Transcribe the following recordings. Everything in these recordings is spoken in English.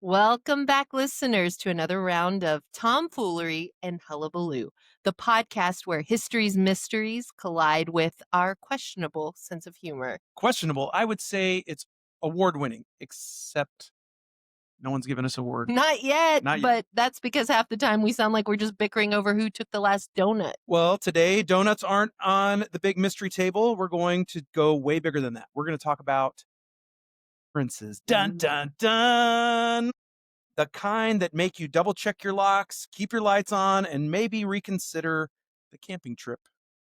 Welcome back, listeners, to another round of Tom Foolery and Hullabaloo, the podcast where history's mysteries collide with our questionable sense of humor. Questionable. I would say it's award-winning, except no one's given us a award. Not yet, Not yet. but that's because half the time we sound like we're just bickering over who took the last donut. Well, today, donuts aren't on the big mystery table. We're going to go way bigger than that. We're going to talk about princes. Dun, dun, dun. The kind that make you double-check your locks, keep your lights on, and maybe reconsider the camping trip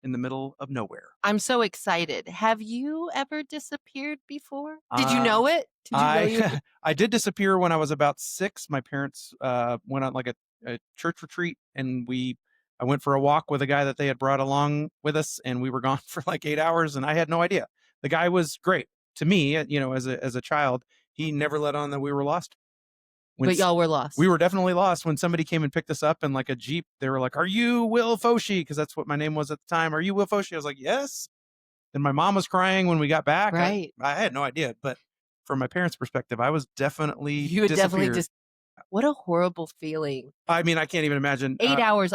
in the middle of nowhere. I'm so excited. Have you ever disappeared before? Did you know it? Did you know you? I did disappear when I was about 6. My parents went on like a church retreat, and I went for a walk with a guy that they had brought along with us, and we were gone for like 8 hours, and I had no idea. The guy was great to me, as a child. He never let on that we were lost. But y'all were lost. We were definitely lost. When somebody came and picked us up in like a Jeep, they were like, "Are you Will Foshee?" Because that's what my name was at the time. "Are you Will Foshee?" I was like, "Yes." And my mom was crying when we got back. Right. I had no idea, but from my parents' perspective, I was definitely You would definitely disappeared. What a horrible feeling. I mean, I can't even imagine. 8 hours.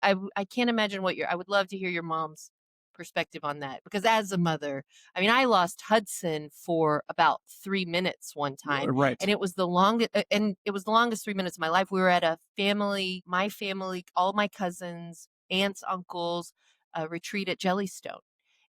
I can't imagine I would love to hear your mom's perspective on that, because as a mother, I mean, I lost Hudson for about 3 minutes one time. Right. And it was the longest 3 minutes of my life. We were at my family, all my cousins, aunts, uncles, retreat at Jellystone.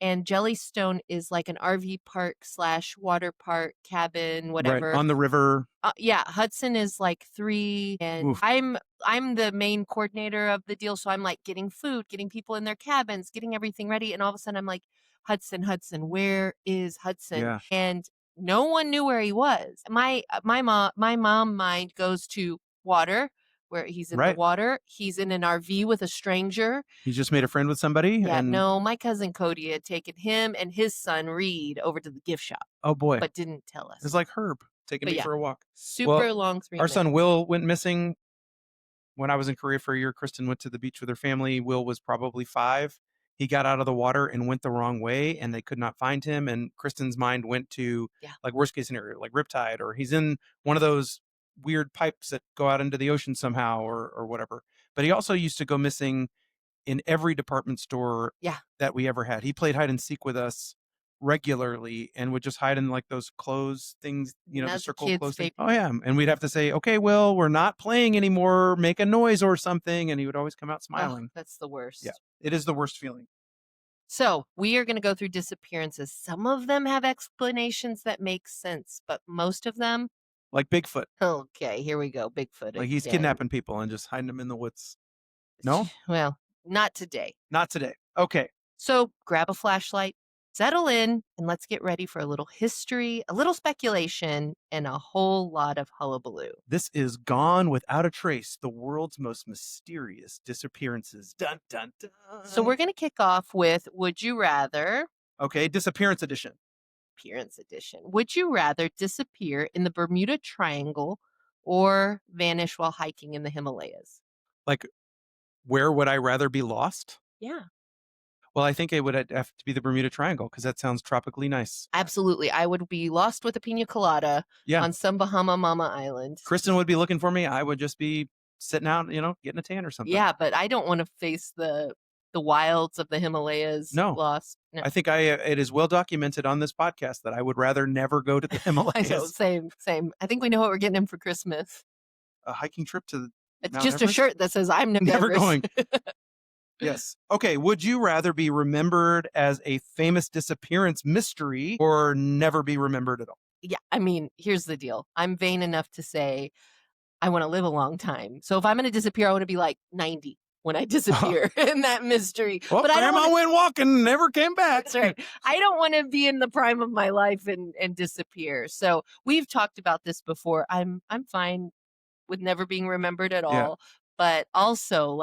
And Jellystone is like an RV park / water park, cabin, whatever. Right. On the river. Yeah, Hudson is like 3, and Oof. I'm the main coordinator of the deal, so I'm like getting food, getting people in their cabins, getting everything ready, and all of a sudden I'm like, Hudson, where is Hudson? Yeah. And no one knew where he was. My mom mind goes to water, where he's in the Right. water. He's in an RV with a stranger. He just made a friend with somebody. Yeah, and no, my cousin Cody had taken him and his son Reed over to the gift shop, Oh boy, but didn't tell us. it's like Herb taking But me yeah, for a walk. super long 3 Our minutes. son Will went missing when I was in Korea for a year. Kristen went to the beach with her family. Will was probably 5. He got out of the water and went the wrong way, and they could not find him. And Kristen's mind went to like worst case scenario, like riptide, or he's in one of those weird pipes that go out into the ocean somehow, or whatever. But he also used to go missing in every department store that we ever had. He played hide and seek with us regularly and would just hide in like those clothes things, the circle clothes thing. Oh yeah. And we'd have to say, "Okay, Will, we're not playing anymore. Make a noise or something." And he would always come out smiling. Oh, that's the worst. Yeah, it is the worst feeling. So we are going to go through disappearances. Some of them have explanations that make sense, but most of them, like Bigfoot. Okay, here we go. Bigfoot. Like he's kidnapping people and just hiding them in the woods. No? Well, not today. Not today. Okay. So grab a flashlight, settle in, and let's get ready for a little history, a little speculation, and a whole lot of hullabaloo. This is Gone Without a Trace, the world's most mysterious disappearances. Dun, dun, dun. So we're going to kick off with Would You Rather? Okay, Disappearance Edition. Disappearance Edition. Would you rather disappear in the Bermuda Triangle or vanish while hiking in the Himalayas? Like, where would I rather be lost? Yeah. Well, I think it would have to be the Bermuda Triangle because that sounds tropically nice. Absolutely. I would be lost with a pina colada on some Bahama Mama island. Kristen would be looking for me. I would just be sitting out, getting a tan or something. Yeah, but I don't want to face the wilds of the Himalayas. No. Lost. No. I think it is well documented on this podcast that I would rather never go to the Himalayas. I know, same. I think we know what we're getting him for Christmas. A hiking trip to It's Mount just Everest? a shirt that says I'm Never Everest. going. Yes. Okay. Would you rather be remembered as a famous disappearance mystery or never be remembered at all? Yeah. I mean, here's the deal. I'm vain enough to say I want to live a long time. So if I'm going to disappear, I want to be like 90 when I disappear in that mystery. Well, but Grandma went walking, never came back. That's right. I don't want to be in the prime of my life and disappear. So we've talked about this before. I'm fine with never being remembered at all. But also,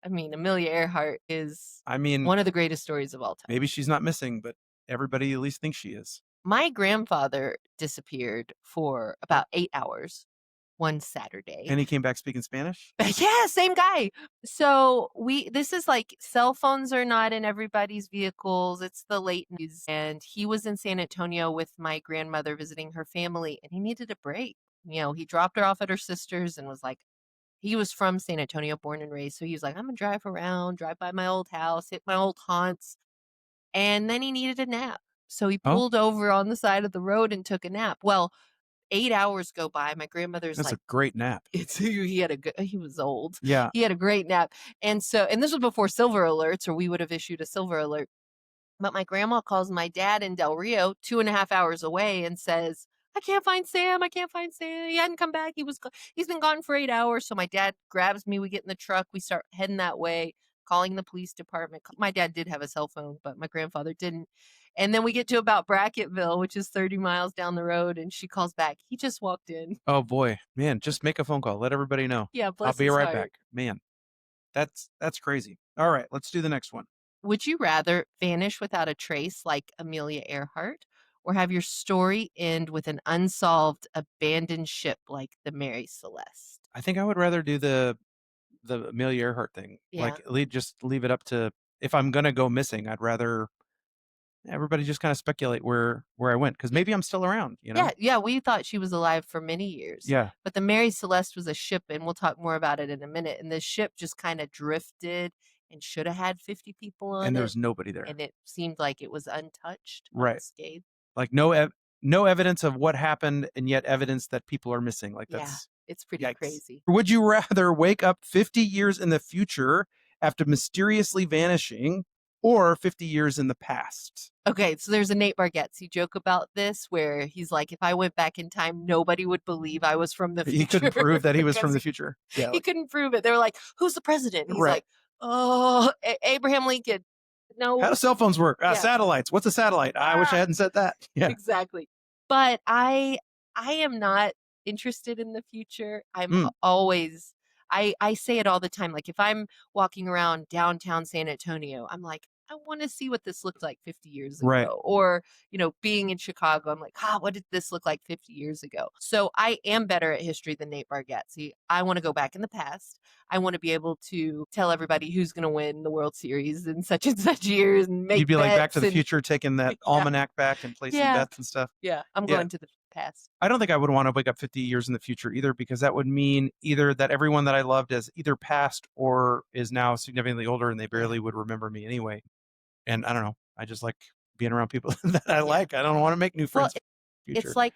Amelia Earhart is one of the greatest stories of all time. Maybe she's not missing, but everybody at least thinks she is. My grandfather disappeared for about 8 hours one Saturday. And he came back speaking Spanish? Yeah, same guy. So this is like cell phones are not in everybody's vehicles. It's the late news. And he was in San Antonio with my grandmother visiting her family, and he needed a break. He dropped her off at her sister's and was like, he was from San Antonio, born and raised. So he was like, I'm going to drive around, drive by my old house, hit my old haunts. And then he needed a nap. So he Oh, pulled over on the side of the road and took a nap. Well, 8 hours go by. My grandmother's that's like, a great nap. he was old. Yeah. He had a great nap. And this was before silver alerts, or we would have issued a silver alert. But my grandma calls my dad in Del Rio, 2.5 hours away, and says, I can't find Sam. I can't find Sam. He hadn't come back. He's been gone for 8 hours. So my dad grabs me. We get in the truck. We start heading that way, calling the police department. My dad did have a cell phone, but my grandfather didn't. And then we get to about Bracketville, which is 30 miles down the road, and she calls back. He just walked in. Oh boy, man, just make a phone call. Let everybody know. Yeah, I'll bless be his right heart. back. Man, that's crazy. All right, let's do the next one. Would you rather vanish without a trace like Amelia Earhart, or have your story end with an unsolved, abandoned ship like the Mary Celeste? I think I would rather do the Amelia Earhart thing. Yeah. Like just leave it up to, if I'm gonna go missing, I'd rather everybody just kind of speculate where I went, because maybe I'm still around, you know? Yeah, we thought she was alive for many years. Yeah. But the Mary Celeste was a ship, and we'll talk more about it in a minute. And the ship just kind of drifted and should have had 50 people on And there it. was nobody there. And it seemed like it was untouched, Right. unscathed. Like no evidence of what happened, and yet evidence that people are missing. Like Yeah, that's it's pretty yikes. crazy. Would you rather wake up 50 years in the future after mysteriously vanishing, or 50 years in the past? Okay, so there's a Nate Bargatze joke about this where he's like, if I went back in time, nobody would believe I was from the future. He couldn't prove that he was from because the future. Yeah. he couldn't prove it. They were like, who's the president? And he's Right. like, oh, Abraham Lincoln. How No, do cell phones work? Yeah. Satellites. What's a satellite? I wish I hadn't said that. Yeah. exactly. But I am not interested in the future. I'm always I say it all the time. Like if I'm walking around downtown San Antonio, I'm like, I want to see what this looked like 50 years ago. Right. Or, being in Chicago, I'm like, what did this look like 50 years ago? So I am better at history than Nate Bargatze. I want to go back in the past. I want to be able to tell everybody who's going to win the World Series in such and such years and make You'd be like Back to the and, Future, taking that almanac back and placing bets and stuff. Yeah, I'm going to the past. I don't think I would want to wake up 50 years in the future either, because that would mean either that everyone that I loved has either passed or is now significantly older and they barely would remember me anyway. And I don't know. I just like being around people that I like. I don't want to make new friends. It's like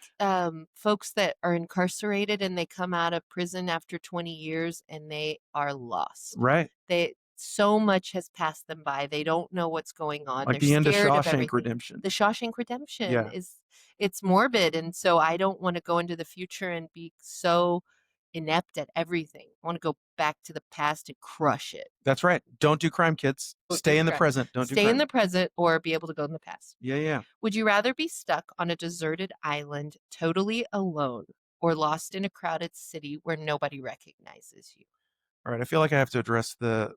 folks that are incarcerated and they come out of prison after 20 years and they are lost. Right. So much has passed them by. They don't know what's going on. Like They're the end of scared Shawshank Redemption. The Shawshank Redemption it's morbid. And so I don't want to go into the future and be so inept at everything. I want to go back to the past and crush it. That's right. Don't do crime, kids. Stay in the present. Don't do crime. Stay in the present or be able to go in the past. Yeah. Would you rather be stuck on a deserted island totally alone or lost in a crowded city where nobody recognizes you? All right. I feel like I have to address the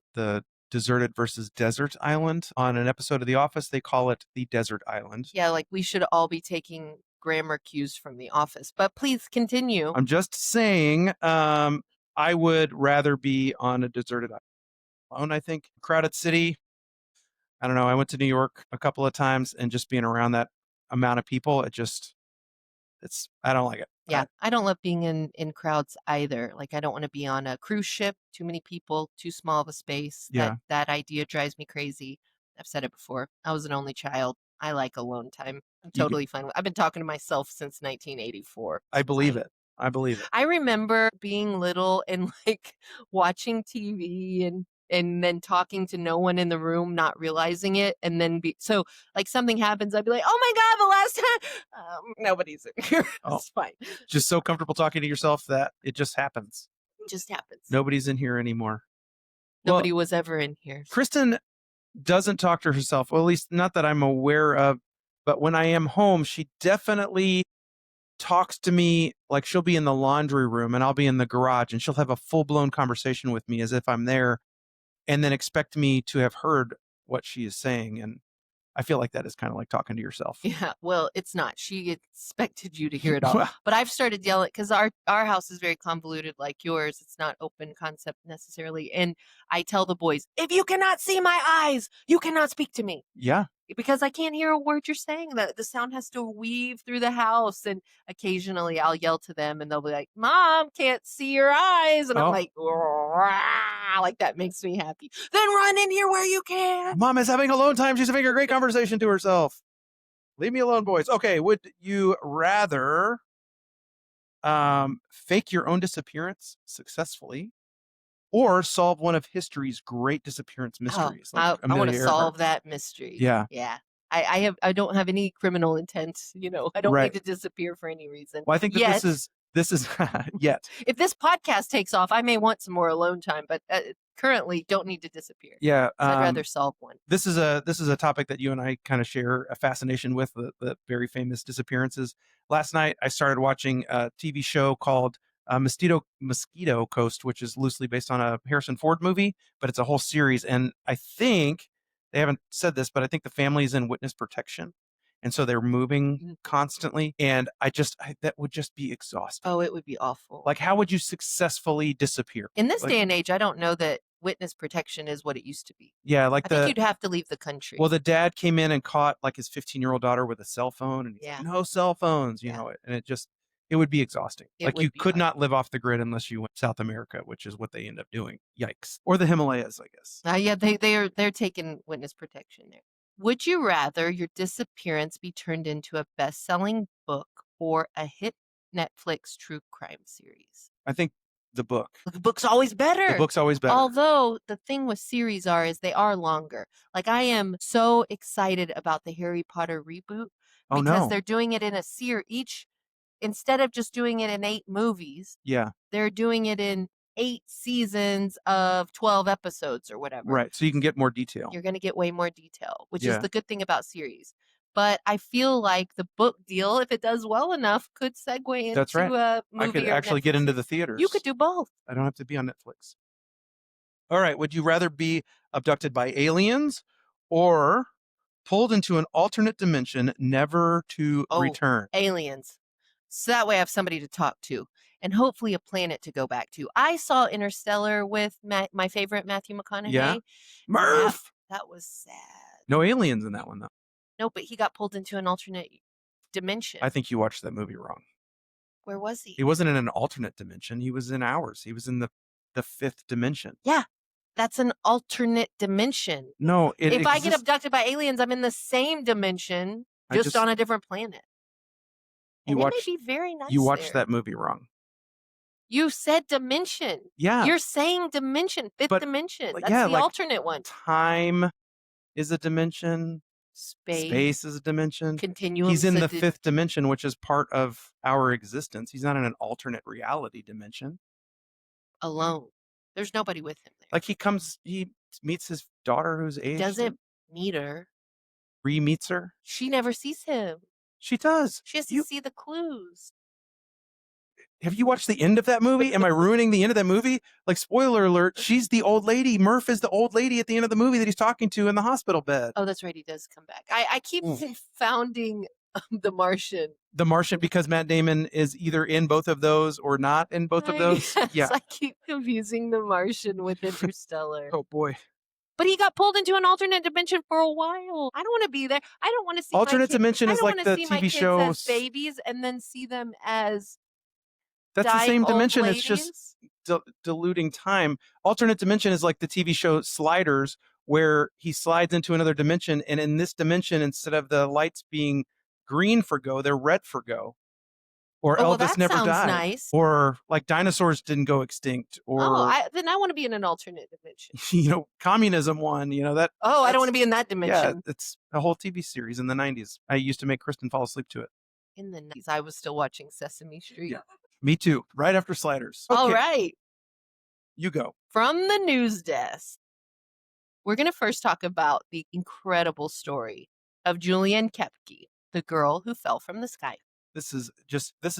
deserted versus desert island. On an episode of The Office, they call it the desert island. Yeah, like we should all be taking grammar cues from The Office, but please continue. I'm just saying, I would rather be on a deserted island. I think crowded city, I don't know. I went to New York a couple of times, and just being around that amount of people, I don't like it. Yeah, I don't love being in crowds either. Like I don't want to be on a cruise ship, too many people, too small of a space. Yeah. That idea drives me crazy. I've said it before. I was an only child. I like alone time. I'm totally fine. I've been talking to myself since 1984. I believe it. I remember being little and like watching TV and then talking to no one in the room, not realizing it, and then so like something happens, I'd be like, "Oh my god, the last time nobody's in here." It's fine. Just so comfortable talking to yourself that it just happens. It just happens. Nobody's in here anymore. Nobody was ever in here. Kristen doesn't talk to herself, well, at least not that I'm aware of, but when I am home, she definitely talks to me. Like she'll be in the laundry room and I'll be in the garage, and she'll have a full-blown conversation with me as if I'm there, and then expect me to have heard what she is saying. And I feel like that is kind of like talking to yourself. Yeah, well, it's not. She expected you to hear it all. But I've started yelling because our house is very convoluted like yours. It's not open concept necessarily. And I tell the boys, if you cannot see my eyes, you cannot speak to me. Yeah. because I can't hear a word you're saying. The sound has to weave through the house, and occasionally I'll yell to them, and they'll be like, "Mom, can't see your eyes," and I'm Oh, like, "Rah," like that makes me happy. Then run in here where you can. Mom is having alone time. She's having a great conversation to herself. Leave me alone, boys. Okay, would you rather fake your own disappearance successfully or solve one of history's great disappearance Oh, mysteries, like I want to Amelia Earhart? solve that mystery. Yeah, Yeah. I don't have any criminal intent, I don't need right. to disappear for any reason. Well, I think that Yet, this is yet. if this podcast takes off, I may want some more alone time, but currently don't need to disappear. Yeah, So I'd rather solve one. this is a topic that you and I kind of share a fascination with, the very famous disappearances. Last night I started watching a TV show called Mosquito Coast, which is loosely based on a Harrison Ford movie, but it's a whole series. And I think they haven't said this, but I think the family is in witness protection, and so they're moving Mhm. constantly. And that would just be exhausting. Oh, it would be awful. Like, how would you successfully disappear? In this Like, day and age, I don't know that witness protection is what it used to be. yeah, like I think you'd have to leave the country. well, the dad came in and caught like his 15-year-old daughter with a cell phone, and he's Yeah. like, "No cell phones," Yeah. and it would be exhausting. It Like, would you be could hard. not live off the grid unless you went to South America, which is what they end up doing. Yikes. Or the Himalayas, I guess. Yeah, they're taking witness protection there. Would you rather your disappearance be turned into a best-selling book or a hit Netflix true crime series? I think the book. The book's always The better. book's always better. Although the thing with series is they are longer. Like I am so excited about the Harry Potter reboot Oh because no. they're doing it in a series. Instead of just doing it in 8 movies, Yeah. they're doing it in 8 seasons of 12 episodes or whatever. Right. So you can get more detail. You're going to get way more detail, which is Yeah. the good thing about series. But I feel like the book deal, if it does well enough, could segue That's right. into a I movie could or actually get Netflix into series. the theaters. You could do both. I don't have to be on Netflix. All right. Would you rather be abducted by aliens or pulled into an alternate dimension, never to return? Aliens. So that way I have somebody to talk to and hopefully a planet to go back to. I saw Interstellar with my favorite Matthew McConaughey. Yeah. Murph! That was sad. No aliens in that one, though. No, but he got pulled into an alternate dimension. I think you watched that movie wrong. Where was he? He wasn't in an alternate dimension. He was in ours. He was in the fifth dimension. Yeah. That's an alternate dimension. No, if I get abducted by aliens, I'm in the same dimension, just on a different planet. And it may be very nice. You watched that movie wrong. You said dimension. Yeah. You're saying dimension, fifth dimension. That's the alternate one. Time is a dimension. Space is a dimension. Continuum. He's in the fifth dimension, which is part of our existence. He's not in an alternate reality dimension. Alone. There's nobody with him there. Like he meets his daughter who's aged. Doesn't meet her. Re-meets her. She never sees him. She does. She has to see the clues. Have you watched the end of that movie? Am I ruining the end of that movie? Like, spoiler alert, she's the old lady. Murph is the old lady at the end of the movie that he's talking to in the hospital bed. Oh, that's right. He does come back. I keep confounding The Martian. The Martian, because Matt Damon is either in both of those or not in both of those. Yeah. I keep confusing The Martian with Interstellar. Oh, boy. But he got pulled into an alternate dimension for a while. I don't want to be there. I don't want to see alternate dimension is like the TV show as babies and then see them as that's the same dimension. Ladies. It's just diluting time. Alternate dimension is like the TV show Sliders, where he slides into another dimension, and in this dimension, instead of the lights being green for go, they're red for go. Or Elvis never died. Nice. Or like dinosaurs didn't go extinct. Or then I want to be in an alternate dimension. Communism won. That. Oh, I don't want to be in that dimension. Yeah, it's a whole TV series in the 90s. I used to make Kristen fall asleep to it. In the 90s, I was still watching Sesame Street. Yeah. Me too. Right after Sliders. Okay. All right. You go. From the news desk, we're going to first talk about the incredible story of Juliane Koepke, the girl who fell from the sky. This is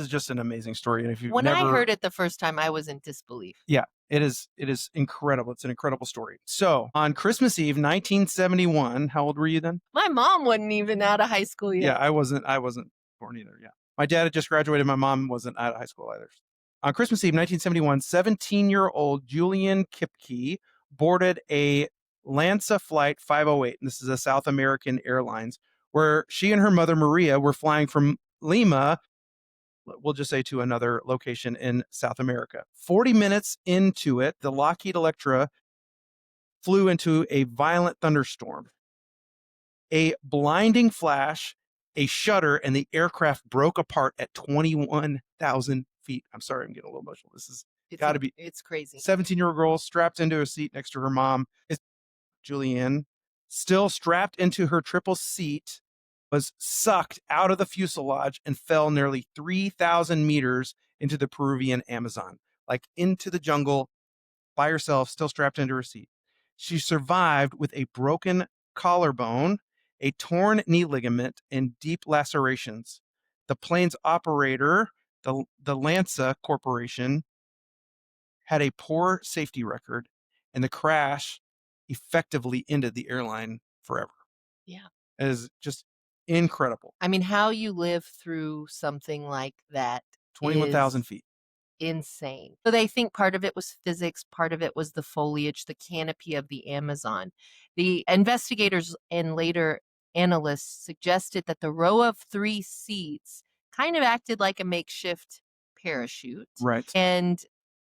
just an amazing story. And if you I heard it the first time, I was in disbelief. Yeah, it is incredible. It's an incredible story. So on Christmas Eve, 1971, how old were you then? My mom wasn't even out of high school yet. Yeah, I wasn't born either. Yeah. My dad had just graduated. My mom wasn't out of high school either. On Christmas Eve, 1971, 17-year-old Juliane Koepke boarded a Lanza Flight 508, and this is a South American Airlines, where she and her mother Maria were flying from Lima, we'll just say to another location in South America. 40 minutes into it, the Lockheed Electra flew into a violent thunderstorm. A blinding flash, a shudder, and the aircraft broke apart at 21,000 feet. I'm sorry, I'm getting a little emotional. This has got to be It's crazy. 17-year-old girl strapped into a seat next to her mom. It's Juliane, still strapped into her triple seat, was sucked out of the fuselage and fell nearly 3,000 meters into the Peruvian Amazon, like into the jungle by herself, still strapped into her seat. She survived with a broken collarbone, a torn knee ligament, and deep lacerations. The plane's operator, the Lanza Corporation, had a poor safety record, and the crash effectively ended the airline forever. Yeah. It is just incredible. I mean, how you live through something like that 21,000 is feet. insane. So they think part of it was physics, part of it was the foliage, the canopy of the Amazon. The investigators and later analysts suggested that the row of 3 seats kind of acted like a makeshift parachute, Right. and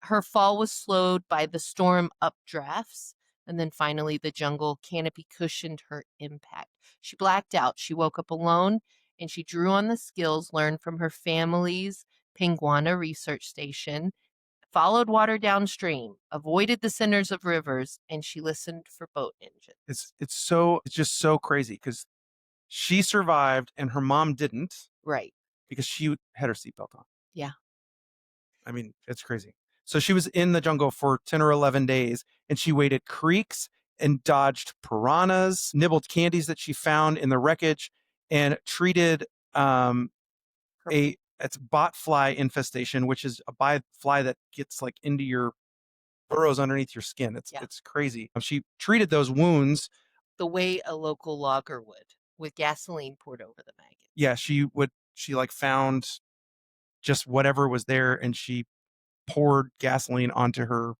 her fall was slowed by the storm updrafts, and then finally the jungle canopy cushioned her impact. She blacked out. She woke up alone, and she drew on the skills learned from her family's Penguana research station, followed water downstream, avoided the centers of rivers, and she listened for boat engines. It's just so crazy because she survived and her mom didn't Right. because she had her seatbelt on. Yeah. I mean, it's crazy. So she was in the jungle for 10 or 11 days and she waded creeks and dodged piranhas, nibbled candies that she found in the wreckage, and treated Her, it's bot fly infestation, which is a fly that gets like into your burrows underneath your skin. yeah. It's crazy. She treated those wounds. The way a local logger would, with gasoline poured over the maggots. Yeah, she like found just whatever was there and she poured gasoline onto her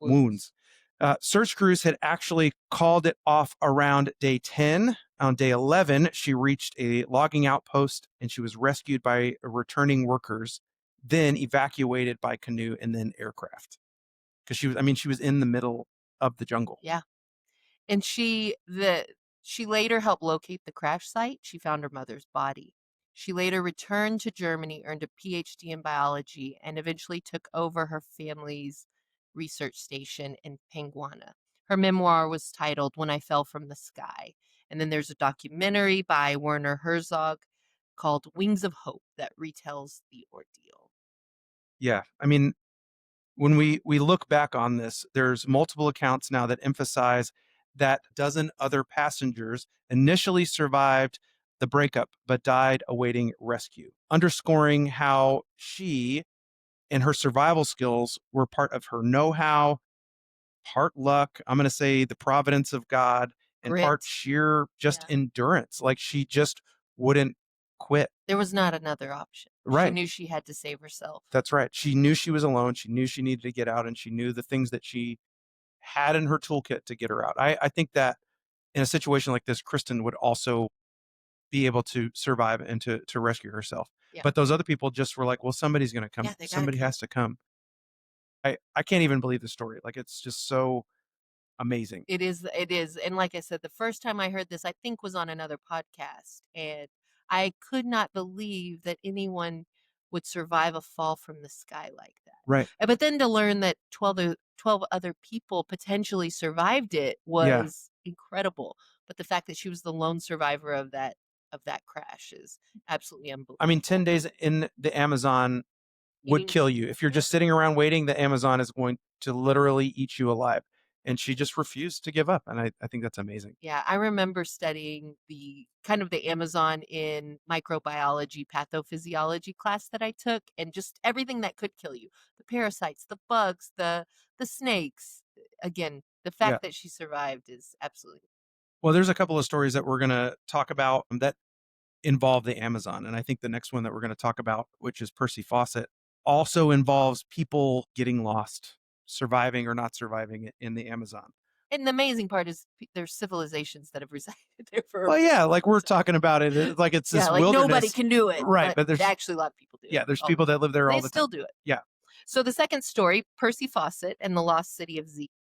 wounds. Search crews had actually called it off around day 10. On day 11, she reached a logging outpost and she was rescued by returning workers, then evacuated by canoe and then aircraft. Because she was in the middle of the jungle. Yeah. And she later helped locate the crash site. She found her mother's body. She later returned to Germany, earned a PhD in biology, and eventually took over her family's research station in Penguana. Her memoir was titled When I Fell from the Sky. And then there's a documentary by Werner Herzog called Wings of Hope that retells the ordeal. Yeah. I mean, when we look back on this, there's multiple accounts now that emphasize that a dozen other passengers initially survived the breakup but died awaiting rescue, underscoring how she and her survival skills were part of her know-how, part luck, I'm going to say the providence of God, and part Grit. sheer just Yeah. endurance. Like she just wouldn't quit. There was not another option. She Right. knew she had to save herself. That's right. She knew she was alone. She knew she needed to get out and she knew the things that she had in her toolkit to get her out. I think that in a situation like this, Kristen would also be able to survive and to rescue herself. Yeah. But those other people just were like, well, somebody's going to come. Yeah, they gotta Somebody come. has to come. I can't even believe the story. Like, it's just so amazing. It is, and like I said, the first time I heard this, I think, was on another podcast, and I could not believe that anyone would survive a fall from the sky like that. Right. But then to learn that 12 other people potentially survived it Yeah. was incredible. But the fact that she was the lone survivor of that crash is absolutely I mean, unbelievable. 10 days in the Amazon would Eating, kill you. If you're yeah. just sitting around waiting, the Amazon is going to literally eat you alive. And she just refused to give up. And I think that's amazing. Yeah, I remember studying the kind of the Amazon in microbiology, pathophysiology class that I took, and just everything that could kill you. The parasites, the bugs, the snakes. Again, the Yeah. fact that she survived is absolutely. Well, there's a couple of stories that we're going to talk about that involve the Amazon. And I think the next one that we're going to talk about, which is Percy Fawcett, also involves people getting lost, surviving or not surviving in the Amazon. And the amazing part is there's civilizations that have resided there for a Well, very yeah, long like we're time. talking about it like it's Yeah, this like nobody wilderness. can do it, Right, but but there's actually a lot of people do yeah, there's all the people time. that live there And they all the still time. do it. Yeah. So the second story, Percy Fawcett and the Lost City of Z.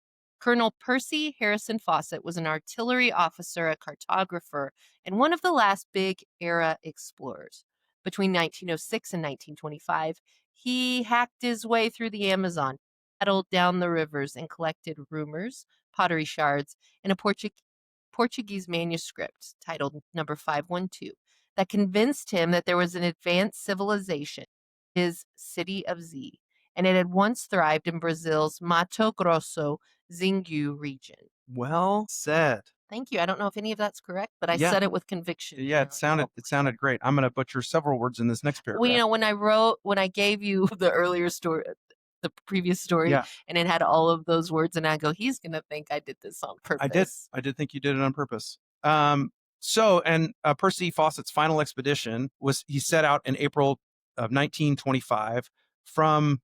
Colonel Percy Harrison Fawcett was an artillery officer, a cartographer, and one of the last big era explorers. Between 1906 and 1925, he hacked his way through the Amazon, paddled down the rivers, and collected rumors, pottery shards, and a Portuguese manuscript titled Number 512 that convinced him that there was an advanced civilization, his city of Z, and it had once thrived in Brazil's Mato Grosso Xingu region. Well said. Thank you. I don't know if any of that's correct, but I Yeah. said it with conviction. Yeah, it sounded great. I'm gonna butcher several words in this next Well, paragraph. when I gave you the earlier story, the previous story, Yeah, and it had all of those words, and I go, he's gonna think I did this on I did. purpose. I did think you did it on purpose. Percy Fawcett's final expedition was he set out in April of 1925 from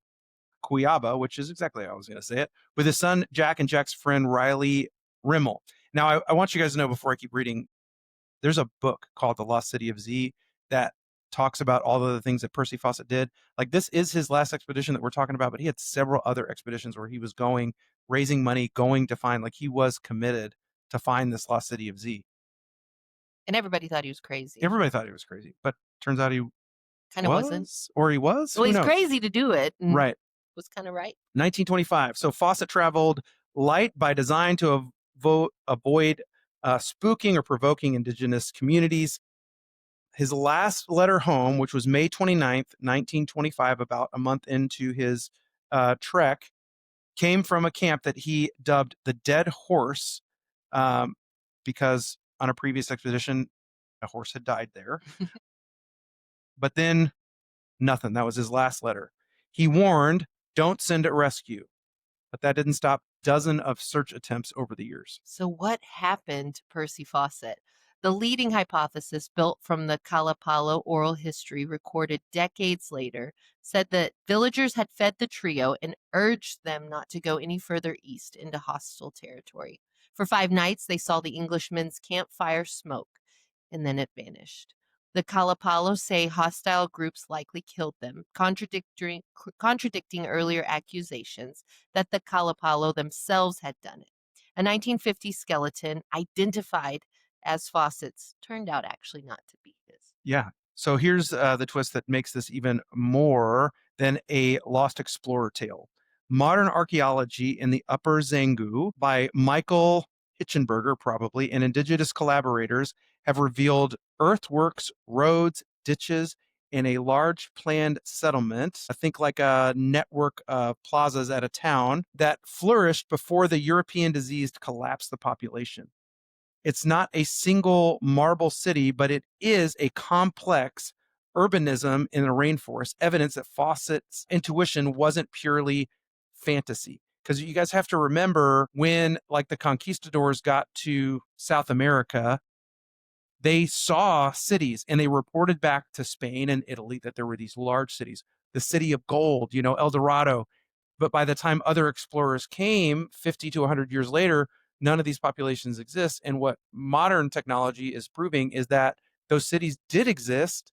Cuyaba, which is exactly how I was going to say it, with his son Jack and Jack's friend Riley Rimmel. Now, I want you guys to know before I keep reading, there's a book called The Lost City of Z that talks about all of the things that Percy Fawcett did. Like this is his last expedition that we're talking about, but he had several other expeditions where he was going, raising money, going to find, like he was committed to find this Lost City of Z. And everybody thought he was crazy. Everybody thought he was crazy, but turns out he Kind of wasn't. or he was. Well, Who he's knows? crazy to do it. And Right. was kind of right. 1925. So Fawcett traveled light by design to avoid spooking or provoking indigenous communities. His last letter home, which was May 29th, 1925, about a month into his trek, came from a camp that he dubbed the Dead Horse um, because on a previous expedition, a horse had died there. But then nothing. That was his last letter. He warned, don't send it rescue. But that didn't stop dozen of search attempts over the years. So, what happened to Percy Fawcett? The leading hypothesis, built from the Kalapalo oral history recorded decades later, said that villagers had fed the trio and urged them not to go any further east into hostile territory. For 5 nights, they saw the Englishmen's campfire smoke, and then it vanished. The Kalapalo say hostile groups likely killed them, contradicting earlier accusations that the Kalapalo themselves had done it. A 1950 skeleton identified as Fawcett's turned out actually not to be his. Yeah. So here's the twist that makes this even more than a lost explorer tale. Modern archaeology in the Upper Zangu by Michael Hitchenberger, probably, and indigenous collaborators have revealed earthworks, roads, ditches, in a large planned settlement, I think like a network of plazas at a town, that flourished before the European disease collapsed the population. It's not a single marble city, but it is a complex urbanism in a rainforest, evidence that Fawcett's intuition wasn't purely fantasy. Because you guys have to remember when, like, the conquistadors got to South America, they saw cities and they reported back to Spain and Italy that there were these large cities, the city of gold, El Dorado. But by the time other explorers came 50 to 100 years later, none of these populations exist. And what modern technology is proving is that those cities did exist,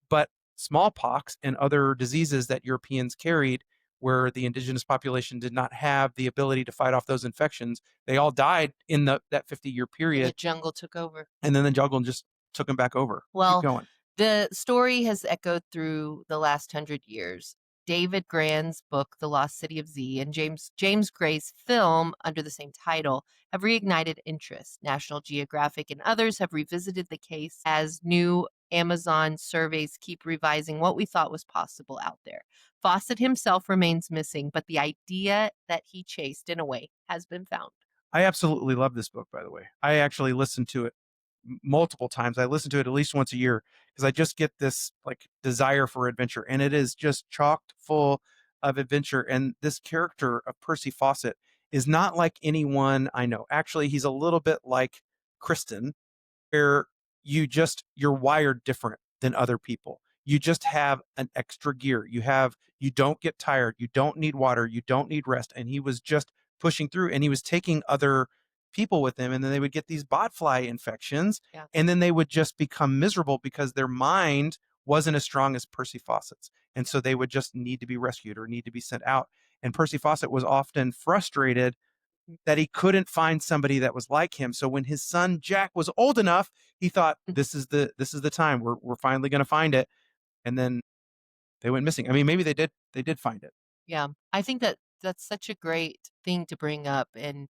but smallpox and other diseases that Europeans carried, where the indigenous population did not have the ability to fight off those infections, they all died in that 50-year period. The jungle took over. And then the jungle just took them back over. Well, keep going. The story has echoed through the last 100 years. David Grann's book, The Lost City of Z, and James Gray's film under the same title have reignited interest. National Geographic and others have revisited the case as new Amazon surveys keep revising what we thought was possible out there. Fawcett himself remains missing, but the idea that he chased, in a way, has been found. I absolutely love this book, by the way. I actually listened to it multiple times. I listen to it at least once a year because I just get this like desire for adventure, and it is just chocked full of adventure. And this character of Percy Fawcett is not like anyone I know. Actually, he's a little bit like Kristen, where you're wired different than other people. You just have an extra gear. You don't get tired. You don't need water. You don't need rest. And he was just pushing through, and he was taking other people with them, and then they would get these botfly infections, Yeah. and then they would just become miserable because their mind wasn't as strong as Percy Fawcett's. And so they would just need to be rescued or need to be sent out. And Percy Fawcett was often frustrated that he couldn't find somebody that was like him. So when his son Jack was old enough, he thought, this is the time. We're finally going to find it. And then they went missing. I mean, maybe they did find it. Yeah. I think that that's such a great thing to bring up. And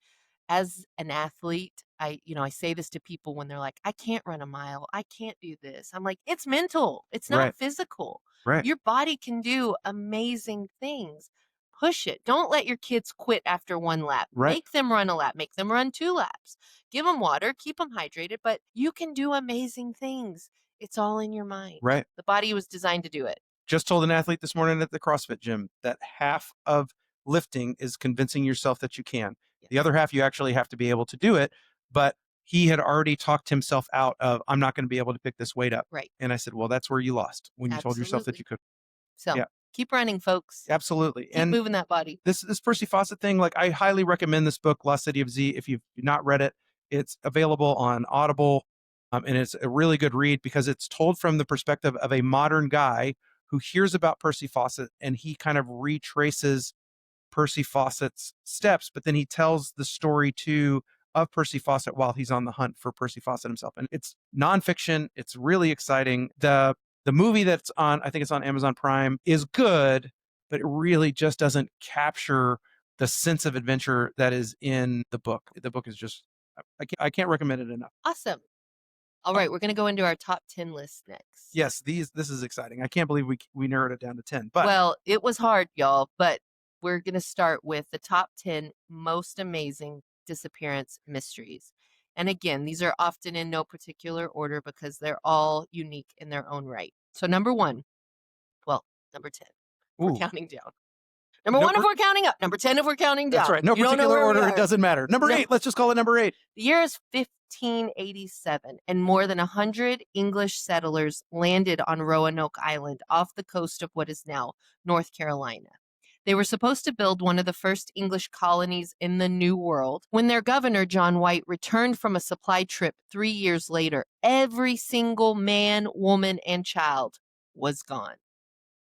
as an athlete, I say this to people when they're like, I can't run a mile. I can't do this. I'm like, it's mental. It's not Right. physical. Right. Your body can do amazing things. Push it. Don't let your kids quit after one lap. Right. Make them run a lap. Make them run 2 laps. Give them water. Keep them hydrated. But you can do amazing things. It's all in your mind. Right. The body was designed to do it. Just told an athlete this morning at the CrossFit gym that half of lifting is convincing yourself that you can. Yes. The other half, you actually have to be able to do it. But he had already talked himself out of, I'm not going to be able to pick this weight up. Right. And I said, well, that's where you lost when you told yourself that you could. So Yeah. keep running, folks. Absolutely. Keep And moving that body. this Percy Fawcett thing, like, I highly recommend this book, Lost City of Z. If you've not read it, it's available on Audible. And it's a really good read because it's told from the perspective of a modern guy who hears about Percy Fawcett, and he kind of retraces Percy Fawcett's steps, but then he tells the story too of Percy Fawcett while he's on the hunt for Percy Fawcett himself. And it's nonfiction. It's really exciting. The movie that's on, I think it's on Amazon Prime, is good, but it really just doesn't capture the sense of adventure that is in the book. The book is just, I can't recommend it enough. Awesome. All right, we're going to go into our top 10 list next. Yes, this is exciting. I can't believe we narrowed it down to 10. But well, it was hard, y'all, but we're going to start with the top 10 most amazing disappearance mysteries. And again, these are often in no particular order because they're all unique in their own right. So number 1, well, number 10. We're counting down. Number 1 if we're counting up. Number 10 if we're counting down. That's right. No particular order. It doesn't matter. Number 8. Let's just call it number 8. The year is 1587, and more than 100 English settlers landed on Roanoke Island off the coast of what is now North Carolina. They were supposed to build one of the first English colonies in the New World. When their governor, John White, returned from a supply trip 3 years later, every single man, woman, and child was gone.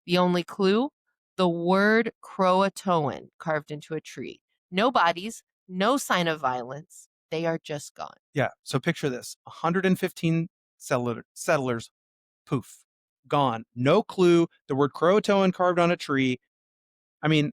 The only clue? The word Croatoan carved into a tree. No bodies, no sign of violence. They are just gone. Yeah. So picture this: 115 settlers, poof, gone. No clue. The word Croatoan carved on a tree. I mean,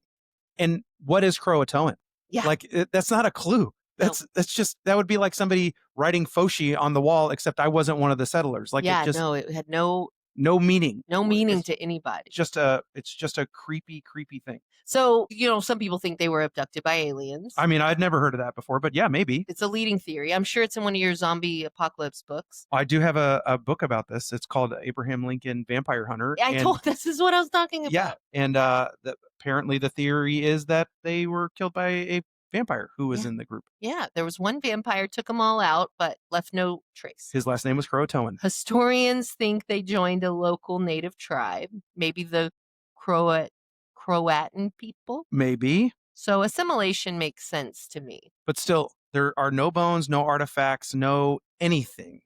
and what is Croatoan? Yeah. Like, that's not a clue. That's just, that would be like somebody writing Foshi on the wall, except I wasn't one of the settlers. Like, yeah, it had no meaning. No meaning to anybody. It's just a creepy thing. So, some people think they were abducted by aliens. I mean, I'd never heard of that before, but yeah, maybe. It's a leading theory. I'm sure it's in one of your zombie apocalypse books. I do have a book about this. It's called Abraham Lincoln Vampire Hunter. This is what I was talking about. Yeah. And apparently the theory is that they were killed by a vampire who was in the group. Yeah, there was one vampire, took them all out, but left no trace. His last name was Croatoan. Historians think they joined a local native tribe, maybe the Croatan people. Maybe. So assimilation makes sense to me. But still, there are no bones, no artifacts, no anything.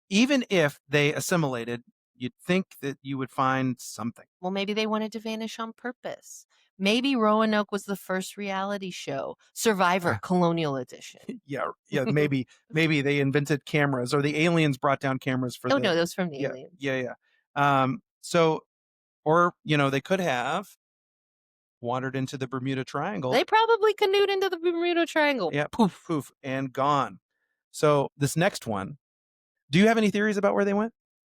Even if they assimilated, you'd think that you would find something. Well, maybe they wanted to vanish on purpose. Maybe Roanoke was the first reality show, Survivor Colonial Edition. Yeah, maybe they invented cameras, or the aliens brought down cameras for no, those from the aliens. Yeah. So, or, they could have wandered into the Bermuda Triangle. They probably canoed into the Bermuda Triangle. Yeah, poof, and gone. So this next one, do you have any theories about where they went?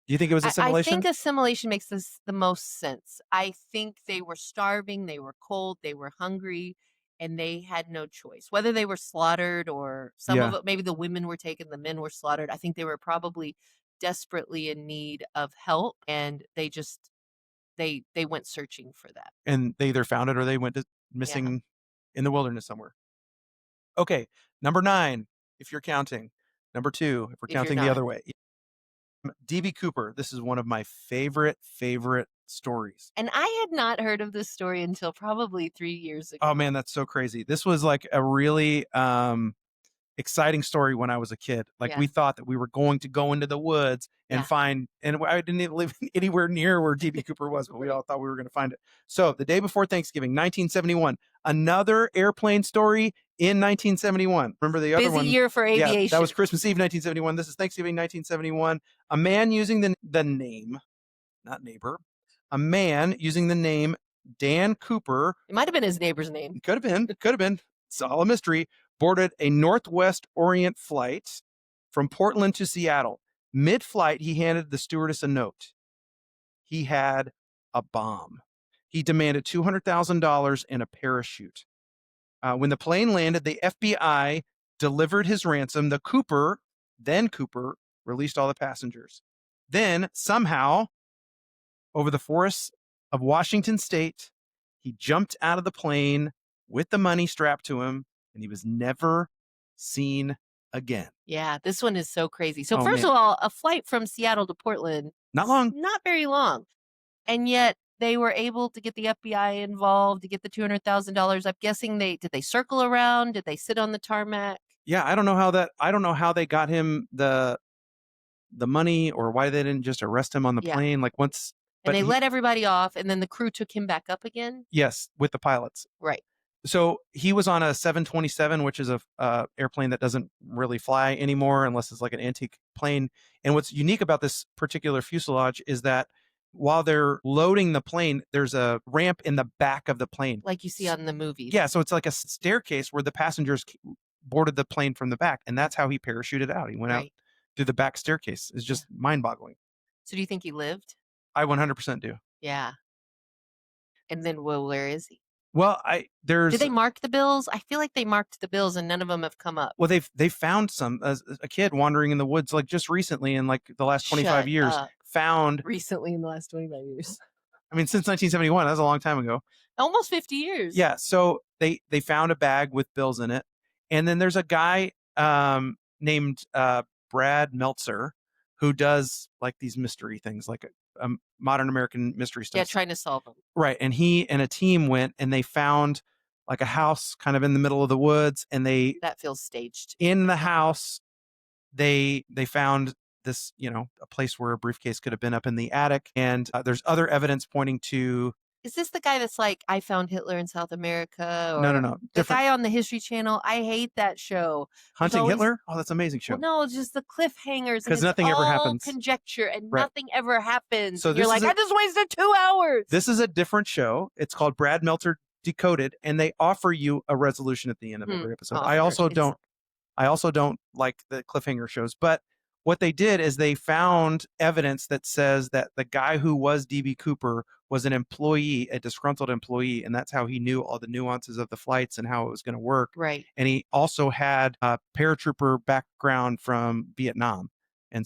Do you think it was assimilation? I think assimilation makes the most sense. I think they were starving, they were cold, they were hungry, and they had no choice. Whether they were slaughtered or some of it, maybe the women were taken, the men were slaughtered. I think they were probably desperately in need of help, and they just they went searching for that. And they either found it or they went missing in the wilderness somewhere. Okay, number 9, if you're counting. Number 2, if we're counting the other way. D.B. Cooper. This is one of my favorite stories. And I had not heard of this story until probably 3 years ago. Oh man, that's so crazy. This was like a really exciting story when I was a kid. Like Yeah. we thought that we were going to go into the woods and Yeah. find, and I didn't even live anywhere near where DB Cooper was, but we all thought we were going to find it. So the day before Thanksgiving, 1971, another airplane story in 1971. Remember the other Busy one? year for Yeah, aviation. that was Christmas Eve, 1971. This is Thanksgiving, 1971. A man using the name, not neighbor, a man using the name Dan Cooper. It might have been his neighbor's name. Could have been. Could have been. It's all a mystery. Boarded a Northwest Orient flight from Portland to Seattle. Mid-flight, he handed the stewardess a note. He had a bomb. He demanded $200,000 and a parachute. When the plane landed, the FBI delivered his ransom. Then Cooper, released all the passengers. Then, somehow, over the forests of Washington State, he jumped out of the plane with the money strapped to him, and he was never seen again. Yeah, this one is so crazy. So Oh, first man. of all, a flight from Seattle to Portland, Not long. not very long. And yet they were able to get the FBI involved to get the $200,000. I'm guessing did they circle around? Did they sit on the tarmac? Yeah, I don't know how they got him the money, or why they didn't just arrest him on the Yeah. plane like once. And But they let everybody off, and then the crew took him back up again? yes, with the pilots. Right. So he was on a 727, which is a airplane that doesn't really fly anymore unless it's like an antique plane. And what's unique about this particular fuselage is that while they're loading the plane, there's a ramp in the back of the plane. Like you see on the movies. Yeah, so it's like a staircase where the passengers boarded the plane from the back, and that's how he parachuted out. He went out through the back staircase. It's just mind-boggling. So do you think he lived? I 100% do. Yeah. And then, well, where is he? Well, Did they mark the bills? I feel like they marked the bills and none of them have come up. Well, they found some a kid wandering in the woods like just recently in like the last 25 years found recently in the last 25 years. I mean, since 1971, that's a long time ago. Almost 50 years. Yeah, so they found a bag with bills in it. And then there's a guy named Brad Meltzer who does like these mystery things, like modern American mystery stuff. Yeah, trying to solve them. Right. And he and a team went and they found like a house kind of in the middle of the woods, and that feels staged. In the house, they found this, a place where a briefcase could have been up in the attic. And there's other evidence pointing to. Is this the guy that's like, I found Hitler in South America? Or No. The guy on the History Channel. I hate that show. Hunting Hitler? Oh, that's an amazing show. Well, no, it's just the cliffhangers. Because nothing ever happens. Conjecture and nothing ever happens. So you're like, I just wasted 2 hours. This is a different show. It's called Brad Meltzer Decoded, and they offer you a resolution at the end of every episode. I also don't like the cliffhanger shows, but what they did is they found evidence that says that the guy who was DB Cooper was an employee, a disgruntled employee, and that's how he knew all the nuances of the flights and how it was going to work. Right. And he also had a paratrooper background from Vietnam. And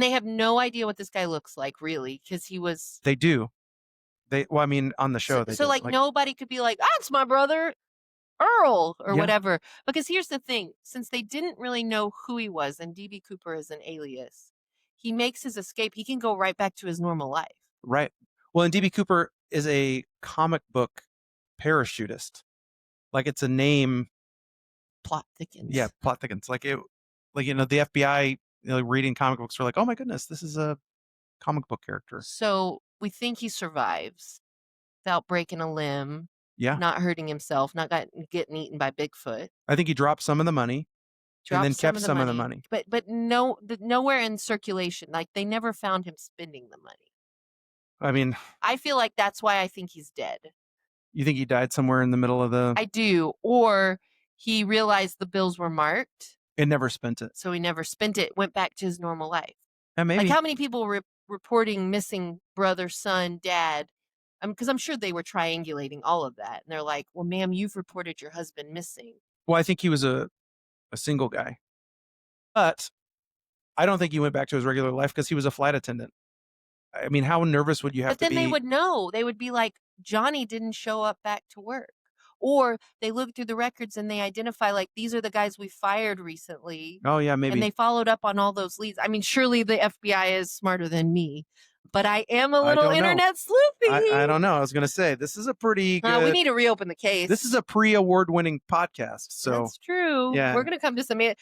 they have no idea what this guy looks like, really, because he was. They do. On the show. So like nobody could be like, that's my brother Earl or whatever. Because here's the thing, since they didn't really know who he was, and DB Cooper is an alias, he makes his escape. He can go right back to his normal life. Right. Well, and DB Cooper is a comic book parachutist. Like it's a name. Plot thickens. Yeah, plot thickens. The FBI, reading comic books are like, oh my goodness, this is a comic book character. So we think he survives without breaking a limb. Yeah. Not hurting himself, not getting eaten by Bigfoot. I think he dropped some of the money and then kept some of the money. But nowhere in circulation. Like they never found him spending the money. I mean, I feel like that's why I think he's dead. You think he died somewhere in the middle of the... I do. Or he realized the bills were marked. And never spent it. So he never spent it, went back to his normal life. And maybe. Like how many people were reporting missing brother, son, dad? Because I'm sure they were triangulating all of that. And they're like, well, ma'am, you've reported your husband missing. Well, I think he was a single guy. But I don't think he went back to his regular life because he was a flight attendant. I mean, how nervous would you have to be? But then they would know. They would be like, Johnny didn't show up back to work. Or they look through the records and they identify, like, these are the guys we fired recently. Oh, yeah, maybe. And they followed up on all those leads. I mean, surely the FBI is smarter than me. but I am a I little don't know. internet I sleuthing. don't know. I was going to say, this is a pretty We good, need to reopen the case. this is a pre-award winning podcast. So That's true. yeah. We're going to come to some FBI.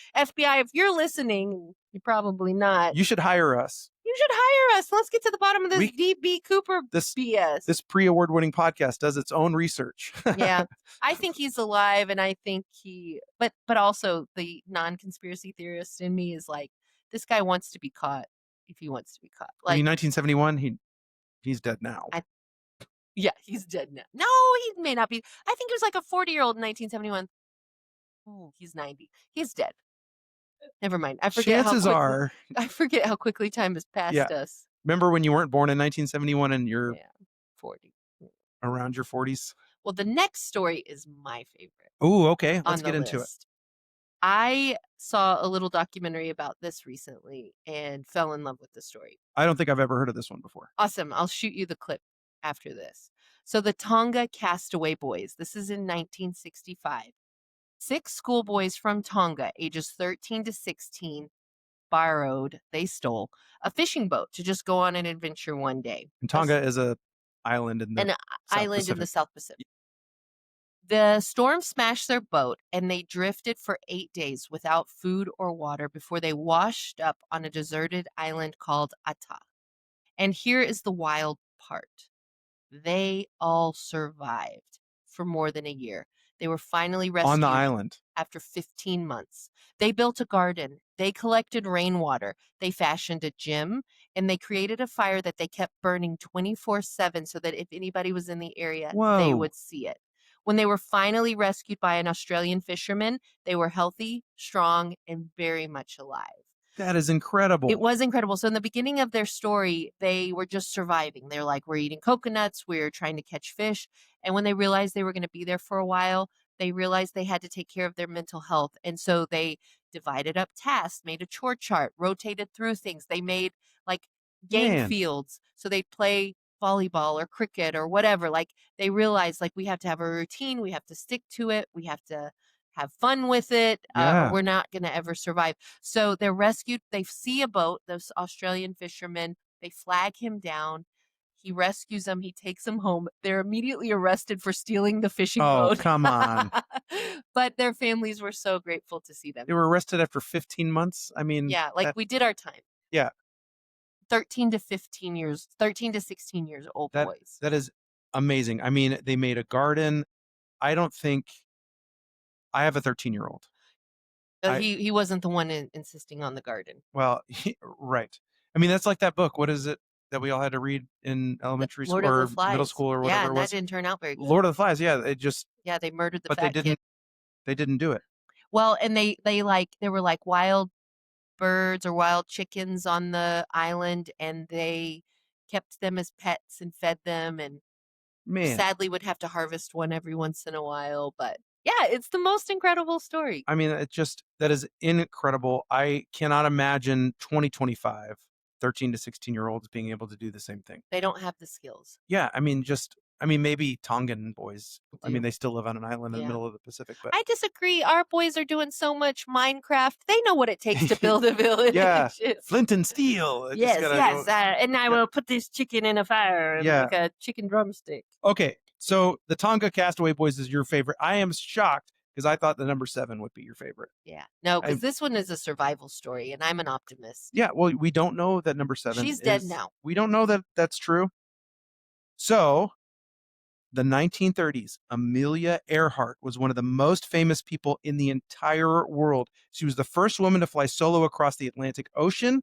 If you're listening, you're probably not. You should hire us. You should hire us. Let's get to the bottom of this D.B. Cooper BS. This pre-award winning podcast does its own research. Yeah. I think he's alive, and I think but also the non-conspiracy theorist in me is like, this guy wants to be caught if he wants to be caught. I mean, Like, 1971, he's dead now. yeah, he's dead now. No, he may not be. I think he was like a 40-year-old in 1971. Ooh, he's 90. He's dead. Never mind. I forget I forget how quickly time has passed us. Remember when you weren't born in 1971 and you're 40. around your 40s? Well, the next story is my favorite. Oh, okay. Let's get into it. I saw a little documentary about this recently and fell in love with the story. I don't think I've ever heard of this one before. Awesome. I'll shoot you the clip after this. So the Tonga Castaway Boys. This is in 1965. 6 schoolboys from Tonga, ages 13 to 16, they stole a fishing boat to just go on an adventure one day. And Tonga is an island in the South Pacific. The storm smashed their boat, and they drifted for 8 days without food or water before they washed up on a deserted island called Ata. And here is the wild part. They all survived for more than a year. They were finally rescued on the island after 15 months. They built a garden. They collected rainwater. They fashioned a gym, and they created a fire that they kept burning 24/7 so that if anybody was in the area, they would see it. When they were finally rescued by an Australian fisherman, they were healthy, strong, and very much alive. That is incredible. It was incredible. So in the beginning of their story, they were just surviving. They're like, we're eating coconuts, we're trying to catch fish. And when they realized they were going to be there for a while, they realized they had to take care of their mental health. And so they divided up tasks, made a chore chart, rotated through things. They made like game fields. So they'd play volleyball or cricket or whatever. Like they realized like we have to have a routine. We have to stick to it. We have to have fun with it, or we're not going to ever survive. So they're rescued. They see a boat, those Australian fishermen. They flag him down. He rescues them. He takes them home. They're immediately arrested for stealing the fishing boat. Oh, come on. But their families were so grateful to see them. They were arrested after 15 months? I mean... Yeah, like we did our time. Yeah. 13 to 16 years old boys. That is amazing. I mean, they made a garden. I don't think... I have a 13-year-old. He wasn't the one insisting on the garden. Well, right. I mean, that's like that book. What is it that we all had to read in elementary school or middle school or whatever it was? Yeah, that didn't turn out very good. Lord of the Flies. Yeah, they murdered the fat kid. They didn't do it. Well, and there were like wild birds or wild chickens on the island, and they kept them as pets and fed them, and sadly would have to harvest one every once in a while, but yeah, it's the most incredible story. I mean, that is incredible. I cannot imagine 2025 13 to 16-year-olds being able to do the same thing. They don't have the skills. Yeah, I mean, maybe Tongan boys. I mean, they still live on an island in the middle of the Pacific. But I disagree. Our boys are doing so much Minecraft. They know what it takes to build a village. Yeah, flint and steel. Yes. And I will put this chicken in a fire like a chicken drumstick. Okay, so the Tonga Castaway Boys is your favorite. I am shocked because I thought the number 7 would be your favorite. Yeah, no, because this one is a survival story, and I'm an optimist. Yeah, well, we don't know that number 7. She's dead now. We don't know that that's true. So, the 1930s, Amelia Earhart was one of the most famous people in the entire world. She was the first woman to fly solo across the Atlantic Ocean,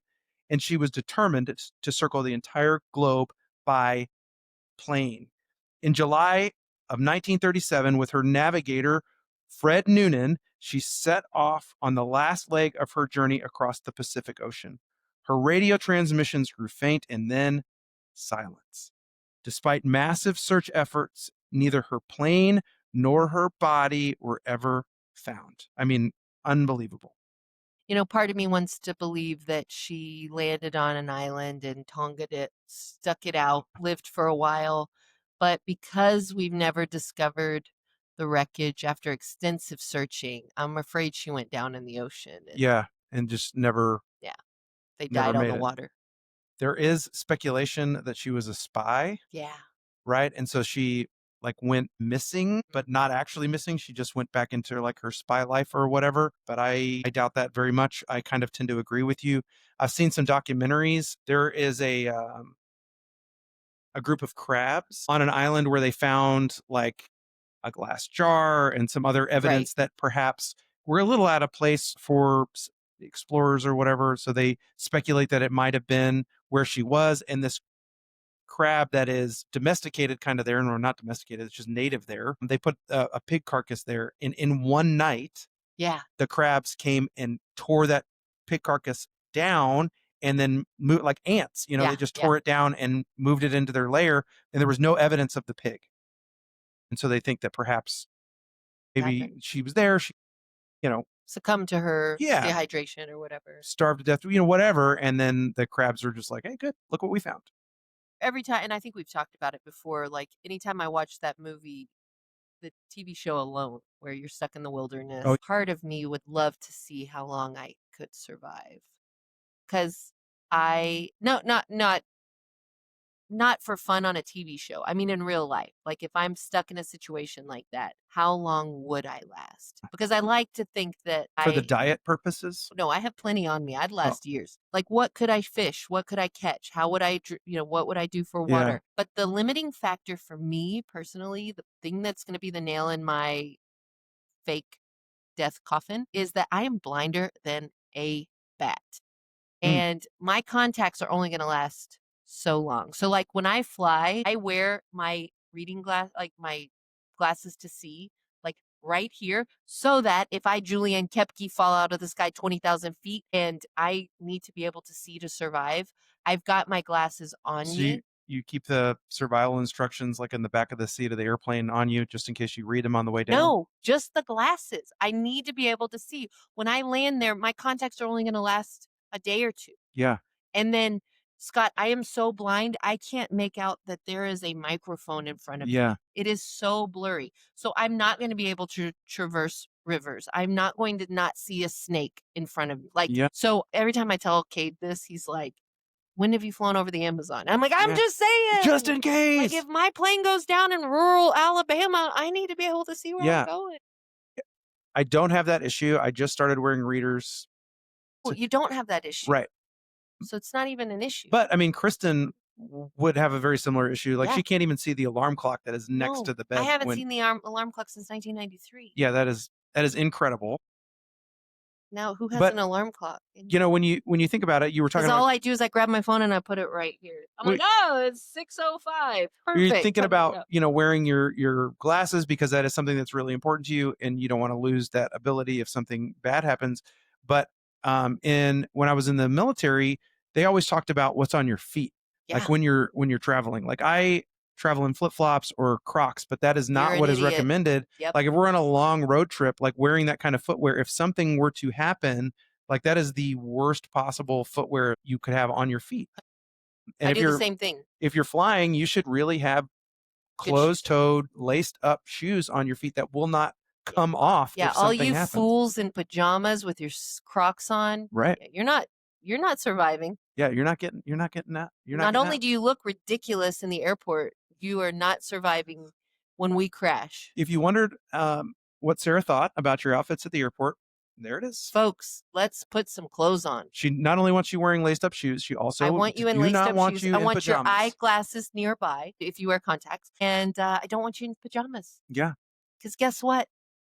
and she was determined to circle the entire globe by plane. In July of 1937, with her navigator, Fred Noonan, she set off on the last leg of her journey across the Pacific Ocean. Her radio transmissions grew faint and then silence. Despite massive search efforts, neither her plane nor her body were ever found. I mean, unbelievable. You know, part of me wants to believe that she landed on an island and Tonga'd it, stuck it out, lived for a while. But because we've never discovered the wreckage after extensive searching, I'm afraid she went down in the ocean. And just never... Yeah, they died on the water. There is speculation that she was a spy, Yeah. right? And so she like went missing, but not actually missing. She just went back into like her spy life or whatever. But I doubt that very much. I kind of tend to agree with you. I've seen some documentaries. There is a group of crabs on an island where they found like a glass jar and some other Right. evidence that perhaps were a little out of place for explorers or whatever. So they speculate that it might have been where she was. And this crab that is domesticated kind of there, or not domesticated, it's just native there. They put a pig carcass there. And in one night, Yeah. the crabs came and tore that pig carcass down and then moved like ants. They Yeah. just Yeah. tore it down and moved it into their lair. And there was no evidence of the pig. And so they think that perhaps maybe Happened. she was there. She, you know, Succumb to her yeah, dehydration or whatever. starved to death, whatever. And then the crabs are just like, hey, good. Look what we found. Every time, and I think we've talked about it before, like anytime I watch that movie, the TV show Alone, where you're stuck in the wilderness, Oh, part of me would love to see how long I could survive. Because I no not for fun on a TV show. I mean in real life. Like if I'm stuck in a situation like that, how long would I last? Because I like to think that for the I diet purposes. no, I have plenty on me. I'd Oh, last years. Like what could I fish? What could I catch? How would I what would I do for yeah. water? But the limiting factor for me personally, the thing that's going to be the nail in my fake death coffin is that I am blinder than a bat. Mm. And my contacts are only going to last so long. So like when I fly, I wear my reading glass, like my glasses to see, like right here, so that if I Juliane Koepke fall out of the sky 20,000 feet and I need to be able to see to survive, I've got my glasses on So me. you keep the survival instructions like in the back of the seat of the airplane on you just in case you read them on the way down? No, just the glasses. I need to be able to see. When I land there, my contacts are only going to last a day or two. Yeah. And then, Scott, I am so blind, I can't make out that there is a microphone in front of Yeah. me. It is so blurry. So I'm not going to be able to traverse rivers. I'm not going to not see a snake in front of me. Like, Yeah. so every time I tell Cade this, he's like, when have you flown over the Amazon? I'm like, I'm Yeah. just Just saying. in Like, case. if my plane goes down in rural Alabama, I need to be able to see where I'm Yeah. going. I don't have that issue. I just started wearing readers. Well, To, you don't have that issue. right. So it's not even an issue. But I mean, Kristen would have a very similar issue. Like Yeah. she can't even see the alarm clock that is next No, to the I bed haven't when seen the alarm clock since 1993. yeah, that is incredible. Now, who has But an alarm clock? when you think about it, you were talking Because about all I do is I grab my phone and I put it right here. I'm well, like, oh, it's 6:05. you're Perfect. thinking Put it about up. wearing your glasses because that is something that's really important to you and you don't want to lose that ability if something bad happens. But in when I was in the military, they always talked about what's on your feet, like Yeah, when you're traveling. Like I travel in flip flops or Crocs, but that is you're not an what is idiot. recommended. Yep. Like if we're on a long road trip, like wearing that kind of footwear, if something were to happen, like that is the worst possible footwear you could have on your feet. And I if do the you're same thing. if you're flying, you should really have Good shoes. closed-toed, laced-up shoes on your feet that will not Yeah. come off Yeah, if all something you happens. fools in pajamas with your Crocs on, Right. yeah, you're not surviving. Yeah, you're not getting out. You're not Not getting only out. do you look ridiculous in the airport, you are not surviving when we crash. If you wondered what Sarah thought about your outfits at the airport, there it is. Folks, let's put some clothes on. She not only wants you wearing laced-up shoes, she I also want you in do laced not up want shoes. you I in want your pajamas. eyeglasses nearby if you wear contacts. And I don't want you in pajamas. Yeah. Because guess what?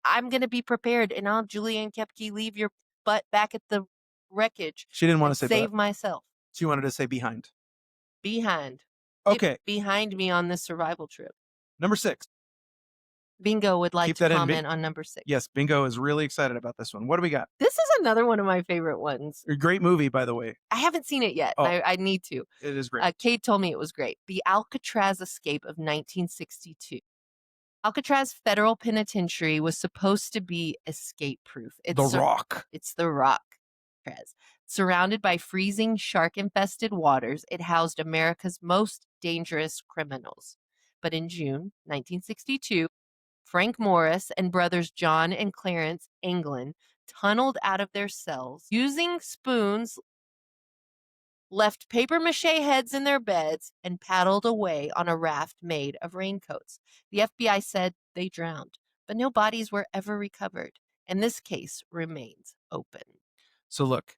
I'm going to be prepared and I'll Juliane Koepke leave your butt back at the wreckage She didn't want and to say but. save myself She wanted to say behind. behind. Get Okay. behind me on this survival trip. Number 6. Bingo would like Keep to that in. comment on number 6. Yes, Bingo is really excited about this one. What do we got? This is another one of my favorite ones. A great movie, by the way. I haven't seen it yet. Oh. I need to. It is great. Kate told me it was great. The Alcatraz escape of 1962. Alcatraz Federal Penitentiary was supposed to be escape proof. The Rock. It's the Rock. Surrounded by freezing, shark infested waters, it housed America's most dangerous criminals. But in June 1962, Frank Morris and brothers John and Clarence Anglin tunneled out of their cells using spoons left paper mache heads in their beds, and paddled away on a raft made of raincoats. The FBI said they drowned, but no bodies were ever recovered, and this case remains open. So look,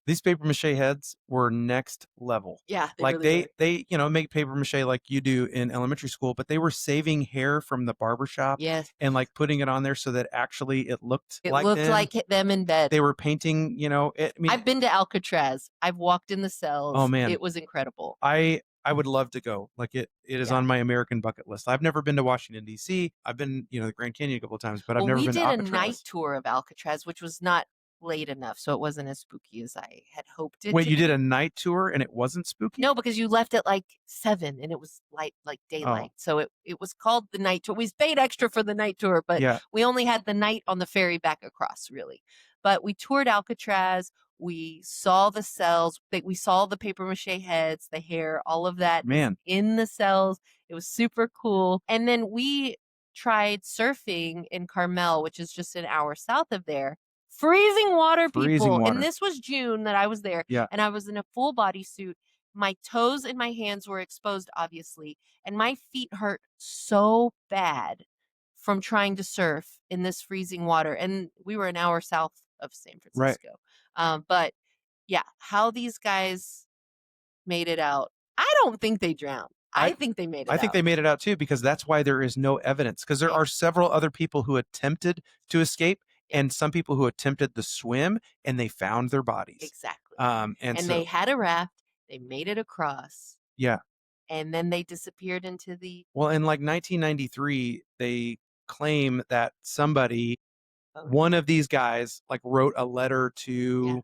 these paper mache heads were next level. Yeah, they Like really were. they make paper mache like you do in elementary school, but they were saving hair from the barber shop Yes. and like putting it on there so that actually it looked It like looked them. like them in bed. They were painting, I mean, I've been to Alcatraz. I've walked in the oh cells. man, It was incredible. I would love to go. Like it is Yeah. on my American bucket list. I've never been to Washington D.C. I've been, the Grand Canyon a couple of times, but I've Well, never we been to did a night Alcatraz. tour of Alcatraz, which was not late enough, so it wasn't as spooky as I had hoped it Wait, to you did a be. night tour and it wasn't spooky? No, because you left at like 7 and it was light, like Oh, daylight. So it was called the night tour. We paid extra for the night tour, but yeah, we only had the night on the ferry back across, really. But we toured Alcatraz. We saw the cells. We saw the paper mache heads, the hair, all of that is man, in the cells. It was super cool. And then we tried surfing in Carmel, which is just an hour south of there. Freezing water, freezing people. And water. this was June that I was there, Yeah, and I was in a full bodysuit. My toes and my hands were exposed, obviously, and my feet hurt so bad from trying to surf in this freezing water. And we were an hour south of San right. Francisco. But yeah, how these guys made it out, I don't think they drowned. I I think they made I it think out. they made it out too because that's why there is no evidence because there Yeah, are several other people who attempted to escape yeah, and some people who attempted the swim and they found their bodies. exactly. And And they so had a raft, they made it across, yeah. and then they disappeared into the Well, in like 1993, they claim that oh no. one of these guys, like wrote a letter Yeah, to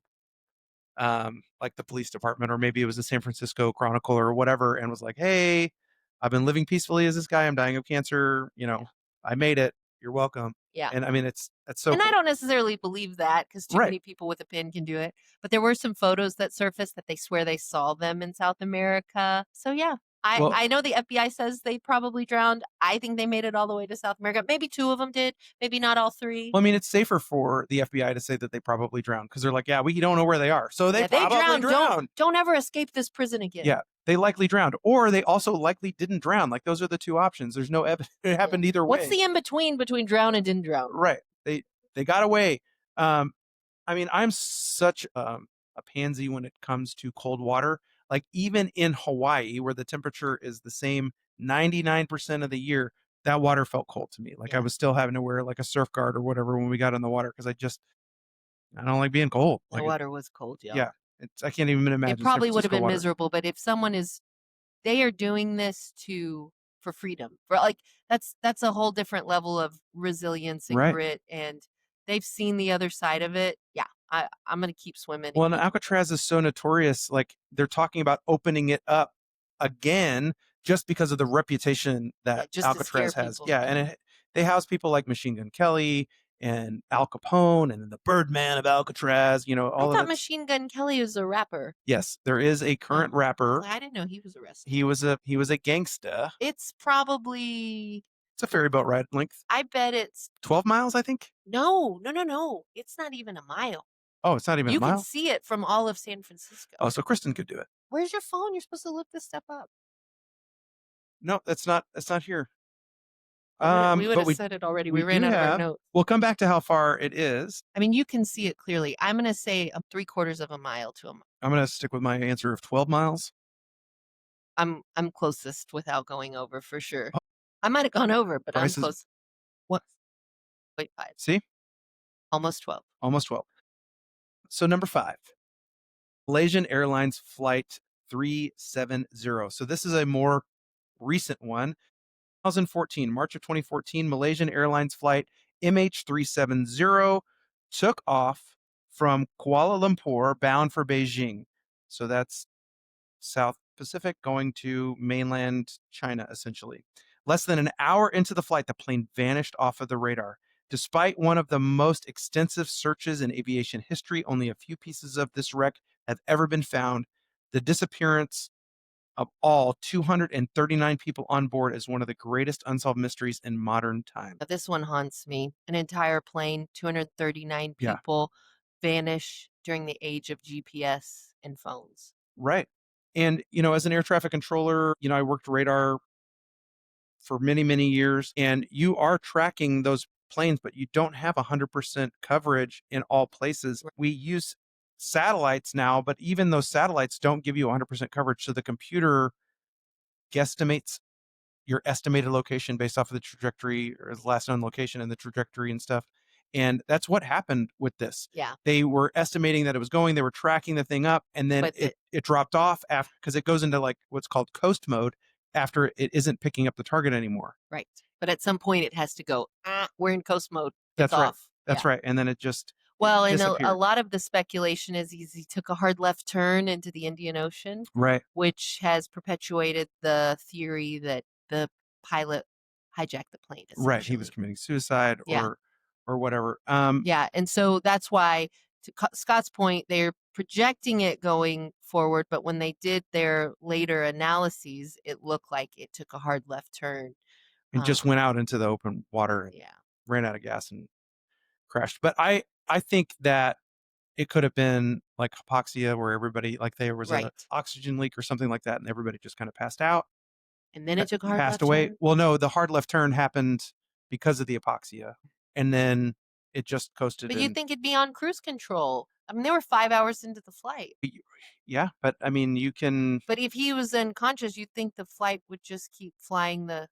like the police department, or maybe it was the San Francisco Chronicle or whatever, and was like, "Hey, I've been living peacefully as this guy. I'm dying of cancer. yeah, I made it. You're welcome." yeah. And I mean, that's so And I cool, don't necessarily believe that because too right? many people with a pen can do it. But there were some photos that surfaced that they swear they saw them in South America. So yeah, I Well, I know the FBI says they probably drowned. I think they made it all the way to South America. Maybe 2 of them did, maybe not all 3. I mean, it's safer for the FBI to say that they probably drowned because they're like, "Yeah, we don't know where they are, so they Yeah, they probably drowned. Don't drowned." don't ever escape this prison again. Yeah, they likely drowned, or they also likely didn't drown. Like those are the two options. There's no evidence it Yeah. happened either What's way. the in between drown and didn't drown? Right? They got away. Um, I mean, I'm such a pansy when it comes to cold water. Like even in Hawaii, where the temperature is the same 99% of the year, that water felt cold to me. Like I Yeah, was still having to wear like a surf guard or whatever when we got in the water because I don't like being cold. the Like water was cold, yeah, y'all. I can't even It imagine San probably would have Francisco been water. miserable, but if someone is they are doing this to for freedom. For like that's a whole different level of resilience and Right. grit, and they've seen the other side of it. Yeah, I'm gonna keep swimming Well, and and keep Alcatraz is so notorious. Like they're talking about opening it up again just because of the reputation yeah, that just to scare Alcatraz has. people. Yeah, and they house people like Machine Gun Kelly and Al Capone and the Birdman of Alcatraz. I All of thought it's Machine Gun Kelly was a rapper. yes. There is a current Oh, I was rapper. like, I didn't know he was arrested. He was a gangsta. It's probably It's a ferry boat ride length, I bet it's 12 miles, I think. no, no, no, no. It's not even a mile. Oh, it's not even a You can mile. see it from all of San Francisco. Oh, so Kristen could do it. Where's your phone? You're supposed to look this stuff up. No, that's not here. We would But have said it already. we We do ran out of our have. notes. We'll come back to how far it is. I mean, you can see it clearly. I'm gonna say 3/4 of a mile to a mile. I'm gonna stick with my answer of 12 miles. I'm closest without going over for sure. Oh, I might have gone over, but I'm Bryce is close. what? Wait, 5. See, Almost 12. almost 12. So number 5, Malaysian Airlines Flight 370. So this is a more recent one. 2014, March of 2014, Malaysian Airlines Flight MH370 took off from Kuala Lumpur bound for Beijing. So that's South Pacific going to mainland China, essentially. Less than an hour into the flight, the plane vanished off of the radar. Despite one of the most extensive searches in aviation history, only a few pieces of this wreck have ever been found. The disappearance of all 239 people on board is one of the greatest unsolved mysteries in modern time. But this one haunts me. An entire plane, 239 Yeah. people vanish during the age of GPS and phones. Right. And, as an air traffic controller, I worked radar for many, many years, and you are tracking those planes, but you don't have 100% coverage in all places. We use satellites now, but even those satellites don't give you 100% coverage. So the computer guesstimates your estimated location based off of the trajectory or the last known location and the trajectory and stuff. And that's what happened with this. Yeah. They were estimating that it was going, they were tracking the thing up, and then But it dropped off after, because it goes into like what's called coast mode after it isn't picking up the target anymore. Right. But at some point it has to go, we're in coast mode. It's That's right. off. That's Yeah. right. And then it just Well, and a disappeared. lot of the speculation is he took a hard left turn into the Indian Ocean, Right. which has perpetuated the theory that the pilot hijacked the plane, Right. He was essentially. committing suicide Yeah. or whatever. Yeah, and so that's why, to Scott's point, they're projecting it going forward, but when they did their later analyses, it looked like it took a hard left turn. And just went out into the open water and Yeah. ran out of gas and crashed. But I think that it could have been like hypoxia, where everybody, like, there was Right. a oxygen leak or something like that, and everybody just kind of passed out, And then it took a hard passed left away. turn. Well, no, the hard left turn happened because of the hypoxia, and then it just coasted. But you'd And think it'd be on cruise control. I mean, they were 5 hours into the flight. yeah, but I mean, you can. But if he was unconscious, you'd think the flight would just keep flying the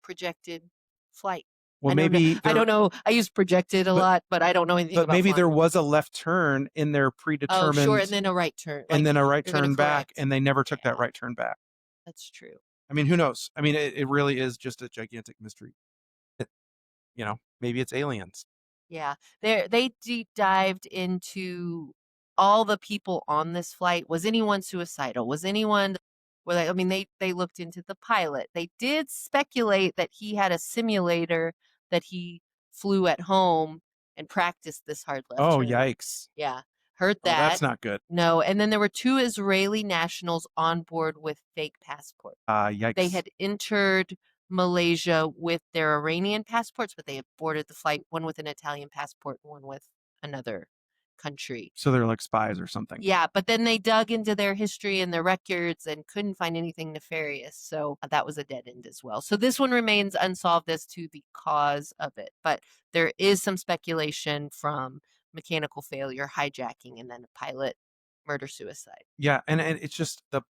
projected flight. Well, I don't know. I use projected a but lot, but I don't know anything but about maybe there flying. was a left turn in their Oh, sure, predetermined, and then a right turn. and Like, then a right you're gonna turn back, correct. and they never took that Yeah, right turn back. that's true. I mean, who knows? I mean, it really is just a gigantic mystery. It, maybe it's aliens. Yeah, they deep dived into all the people on this flight. Was anyone suicidal? Was anyone I mean, they looked into the pilot. They did speculate that he had a simulator that he flew at home and practiced this hard left Oh, turn. yikes. Yeah, heard Oh, that. that's not good. No, and then there were 2 Israeli nationals on board with fake passports. Yikes. They had entered Malaysia with their Iranian passports, but they had boarded the flight, one with an Italian passport, one with another country. So they're like spies or something. Yeah, but then they dug into their history and their records and couldn't find anything nefarious. So that was a dead end as well. So this one remains unsolved as to the cause of it. But there is some speculation from mechanical failure, hijacking, and then a pilot murder suicide. Yeah, and it's just the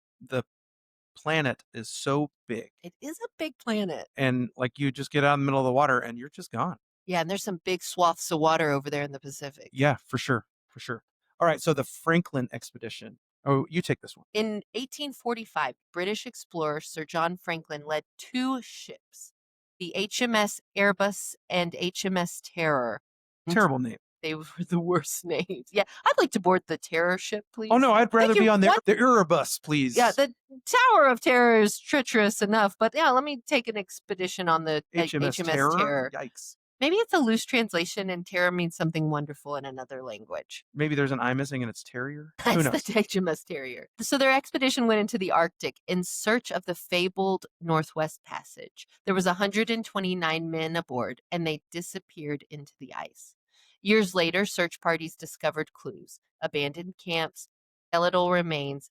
planet is so big, It is a big planet. and like you just get out in the middle of the water and you're just gone. Yeah, and there's some big swaths of water over there in the Pacific. Yeah, for sure, for sure. All right, so the Franklin expedition. Oh, you take this one. In 1845, British explorer Sir John Franklin led 2 ships, the HMS Airbus and HMS Terror. Terrible name. They were the worst names. Yeah, I'd like to board the Terror ship, please. Oh no, I'd rather Thank be you. on What? the Erebus, please. Yeah, the Tower of Terror is treacherous enough, but yeah, let me take an expedition on the HMS HMS Terror. Terror. Yikes. Maybe it's a loose translation and terror means something wonderful in another language. Maybe there's an I missing and it's terrier. Who That's knows? the HMS Terrier. So their expedition went into the Arctic in search of the fabled Northwest Passage. There was 129 men aboard, and they disappeared into the ice. Years later, search parties discovered clues, abandoned camps, skeletal remains,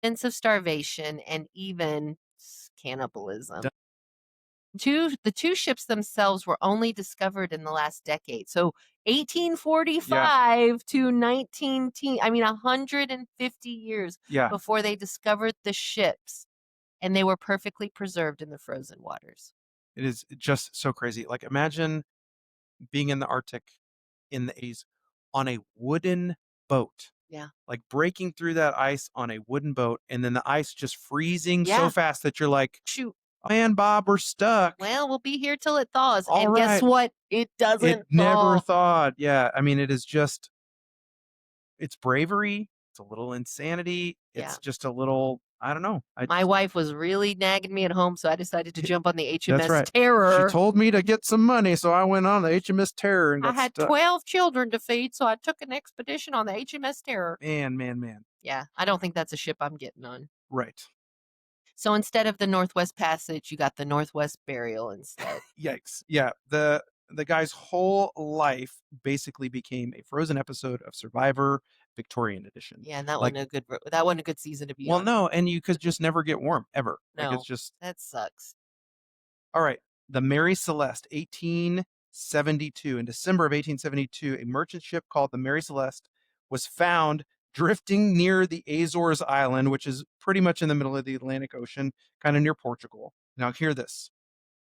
hints of starvation, and even cannibalism. The 2 ships themselves were only discovered in the last decade. So 1845 to 1910, I mean 150 years Yeah, before they discovered the ships, and they were perfectly preserved in the frozen waters. it is just so crazy. Like, imagine being in the Arctic in the 80s on a wooden boat. Yeah. Like breaking through that ice on a wooden boat, and then the ice just freezing so Yeah. fast that you're like, Shoot. man, Bob, we're stuck. Well, we'll be here till it thaws. All and guess right. what? It doesn't It never thaw. thawed. Yeah. I mean, it is just, it's bravery. It's a little insanity. Yeah. It's just a little, I don't know. My wife was really nagging me at home, so I decided to jump on the HMS That's right. Terror. She told me to get some money, so I went on the HMS Terror and I got had stuck. 12 children to feed, so I took an expedition on the HMS Terror. Man. Yeah, I don't think that's a ship I'm getting on. Right. So instead of the Northwest Passage, you got the Northwest Burial instead. Yikes. Yeah. The guy's whole life basically became a frozen episode of Survivor, Victorian edition. Yeah, and Like, that wasn't a good season to be well, on. no, and you could just never get warm ever. Like, it's No, just that sucks. all right. The Mary Celeste, 1872. In December of 1872, a merchant ship called the Mary Celeste was found drifting near the Azores Island, which is pretty much in the middle of the Atlantic Ocean, kind of near Portugal. Now, hear this.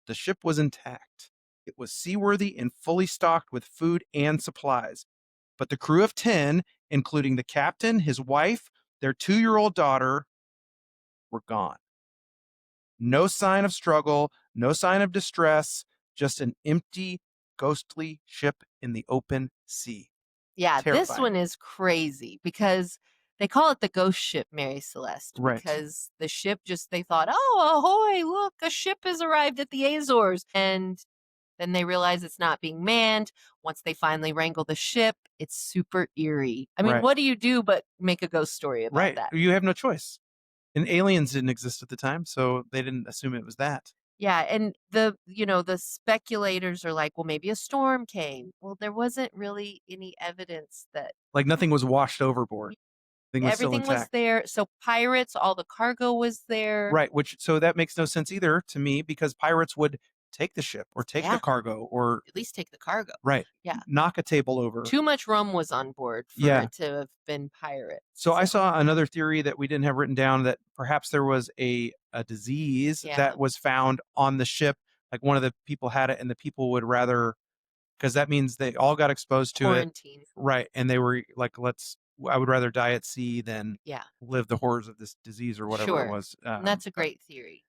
The ship was intact. It was seaworthy and fully stocked with food and supplies. But the crew of 10, including the captain, his wife, their 2-year-old daughter, were gone. No sign of struggle, no sign of distress, just an empty, ghostly ship in the open sea. Yeah, this Terrifying. one is crazy because they call it the ghost ship Mary Celeste Right. because the ship they thought, oh, ahoy, look, a ship has arrived at the Azores. And then they realize it's not being manned. Once they finally wrangle the ship, it's super eerie. I mean, Right. what do you do but make a ghost story about Right. that? You have no choice. And aliens didn't exist at the time, so they didn't assume it was that. Yeah, and the speculators are like, well, maybe a storm came. Well, there wasn't really any evidence that Like nothing was washed overboard. Thing was still everything was intact. there. So pirates, all the cargo was there. Right, so that makes no sense either to me because pirates would take the ship or take the Yeah. cargo or At least take the cargo. right. Yeah. Knock a table over. Too much rum was on board for Yeah. it to have been pirates. So I saw another theory that we didn't have written down that perhaps there was a disease Yeah. that was found on the ship. Like one of the people had it and the people would rather, because that means they all got exposed to it. Quarantine. Right. And they were like, I would rather die at sea than Yeah. live the horrors of this disease or whatever it Sure. was. And that's a great theory.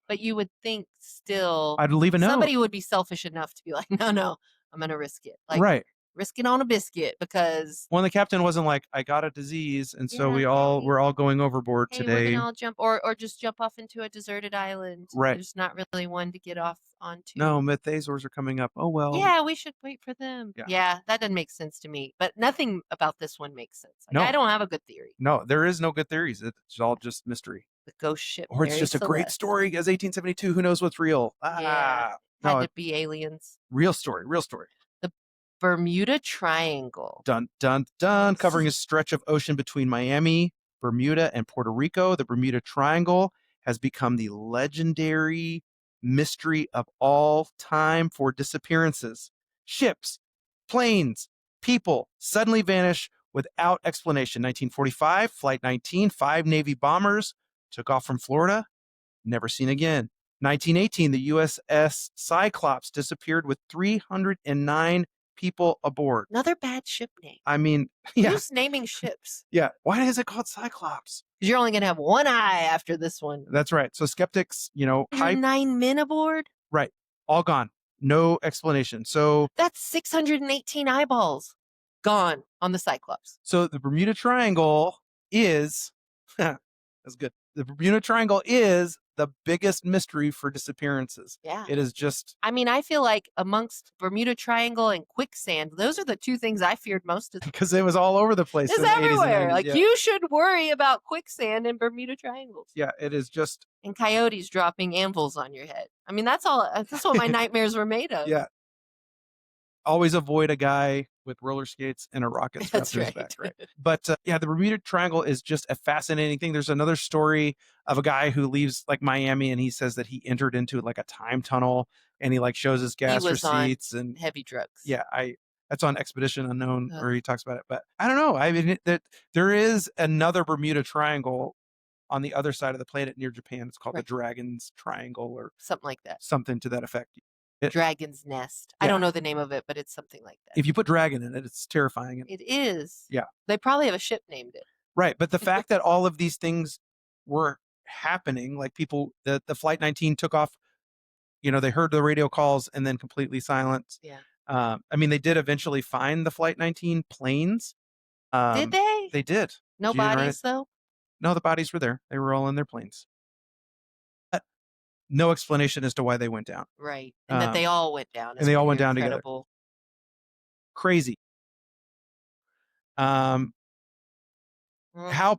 But you would think still I'd leave a note. somebody would be selfish enough to be like, no, I'm going to risk it. Like, right. risk it on a biscuit because When the captain wasn't like, I got a disease, and so we're all going overboard hey, today. we're gonna all jump or just jump off into a deserted island. Right. There's not really one to get off onto. No, Azores are coming up. Oh well. Yeah, we should wait for them. Yeah. Yeah, that doesn't make sense to me. But nothing about this one makes sense. Like, No. I don't have a good theory. No, there is no good theories. It's all just mystery. The ghost ship. Or it's Mary just a great Celeste. story as 1872. Who knows what's real? Yeah. No, Had to be aliens. real story. Real story. The Bermuda Triangle. Dun, dun, dun. Covering a stretch of ocean between Miami, Bermuda, and Puerto Rico, the Bermuda Triangle has become the legendary mystery of all time for disappearances. Ships, planes, people suddenly vanish without explanation. 1945, Flight 19, 5 Navy bombers took off from Florida, never seen again. 1918, the USS Cyclops disappeared with 309 people aboard. Another bad ship name. I mean, yeah. Who's naming ships? Yeah. Why is it called Cyclops? Because you're only going to have one eye after this one. That's right. So skeptics, There's 9 men aboard? Right. All gone. No explanation. So that's 618 eyeballs gone on the Cyclops. So the Bermuda Triangle is, that's good. The Bermuda Triangle is the biggest mystery for disappearances. Yeah. It is just. I mean, I feel like amongst Bermuda Triangle and quicksand, those are the two things I feared most. Because it was all over the place. It's everywhere. Like, yeah. You should worry about quicksand and Bermuda Triangles. Yeah, it is just. And coyotes dropping anvils on your head. I mean, that's what my nightmares were made of. Yeah. Always avoid a guy with roller skates and a rocket strapped to his back. Right. But the Bermuda Triangle is just a fascinating thing. There's another story of a guy who leaves like Miami and he says that he entered into like a time tunnel and he like shows his gas receipts and heavy drugs. Yeah, that's on Expedition Unknown where he talks about it. But I don't know. I mean, there is another Bermuda Triangle on the other side of the planet near Japan. It's called the Dragon's Triangle or something like that. Something to that effect. Dragon's Nest. Yeah. I don't know the name of it, but it's something like that. If you put dragon in it, it's terrifying. It is. Yeah. They probably have a ship named it. Right. But the fact that all of these things were happening, like people, the Flight 19 took off, they heard the radio calls and then completely silent. Yeah. I mean, they did eventually find the Flight 19 planes. Did they? They did. No bodies, though? No, the bodies were there. They were all in their planes. No explanation as to why they went down. Right. And that they all went down. And they all went down together. Crazy. How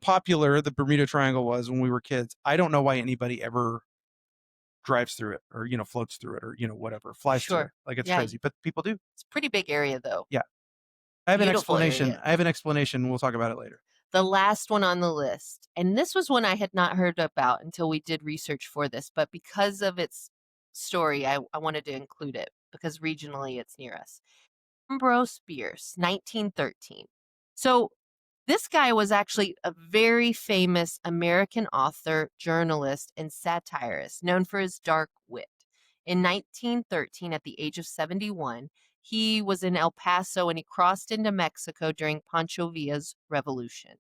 popular the Bermuda Triangle was when we were kids, I don't know why anybody ever drives through it or, floats through it or, whatever, flies through it. Like it's crazy, but people do. It's a pretty big area though. Yeah. I have an Beautiful explanation. area. I have an explanation. We'll talk about it later. The last one on the list, and this was one I had not heard about until we did research for this, but because of its story, I wanted to include it because regionally it's near us. Ambrose Bierce, 1913. So this guy was actually a very famous American author, journalist, and satirist known for his dark wit. In 1913, at the age of 71, he was in El Paso and he crossed into Mexico during Pancho Villa's revolution.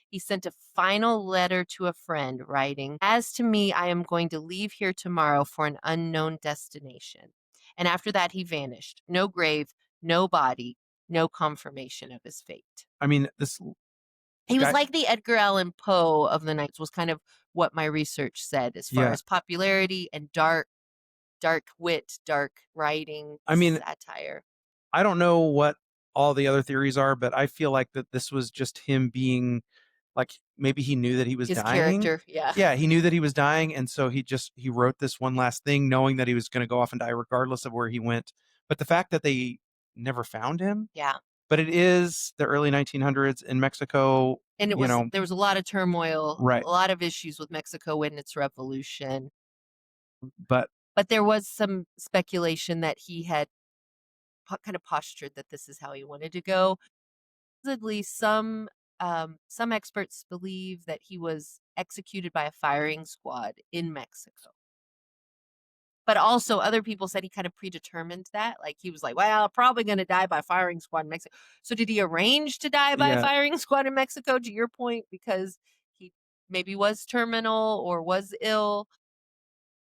He sent a final letter to a friend writing, "As to me, I am going to leave here tomorrow for an unknown destination." And after that, he vanished. No grave, no body, no confirmation of his fate. I mean, this He was guy, like the Edgar Allan Poe of the nights, was kind of what my research said as far yeah. as popularity and dark wit, dark writing, I mean, satire. I don't know what all the other theories are, but I feel like that this was just him being like, maybe he knew that he was His dying. character, yeah. Yeah, he knew that he was dying, and so he wrote this one last thing, knowing that he was going to go off and die regardless of where he went. But the fact that they never found him, Yeah. but it is the early 1900s in Mexico, And there was a lot of turmoil, right? a lot of issues with Mexico in its revolution. But But there was some speculation that he had kind of postured that this is how he wanted to go. Supposedly, some experts believe that he was executed by a firing squad in Mexico. But also, other people said he kind of predetermined that. Like, he was like, well, probably going to die by firing squad in Mexico. So, did he arrange to die by a yeah, firing squad in Mexico, to your point, because he maybe was terminal or was ill?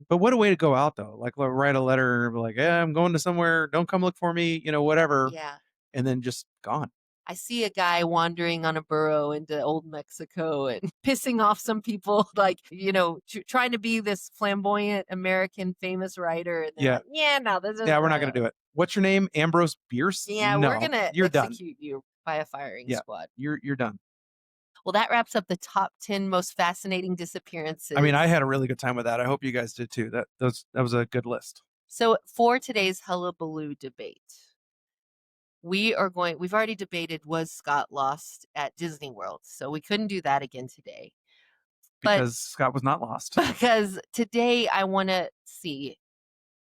but what a way to go out though! Like, write a letter, like, "Yeah, I'm going to somewhere. Don't come look for me," whatever, Yeah. and then just gone. I see a guy wandering on a burro into old Mexico and pissing off some people, like, trying to be this flamboyant American famous writer. And they're Yeah, like, yeah, no, this is, yeah, we're not going to do it. What's your name? Ambrose Bierce? yeah, we're No, going to you're done. execute you by a firing Yeah, squad. you're done. Well, that wraps up the top 10 most fascinating I mean, I disappearances. had a really good time with that. I hope you guys did too. That was a good list. So for today's hullabaloo debate, we've already debated, was Scott lost at Disney World? So we couldn't do that again today. But Because Scott was not lost. because today I want to see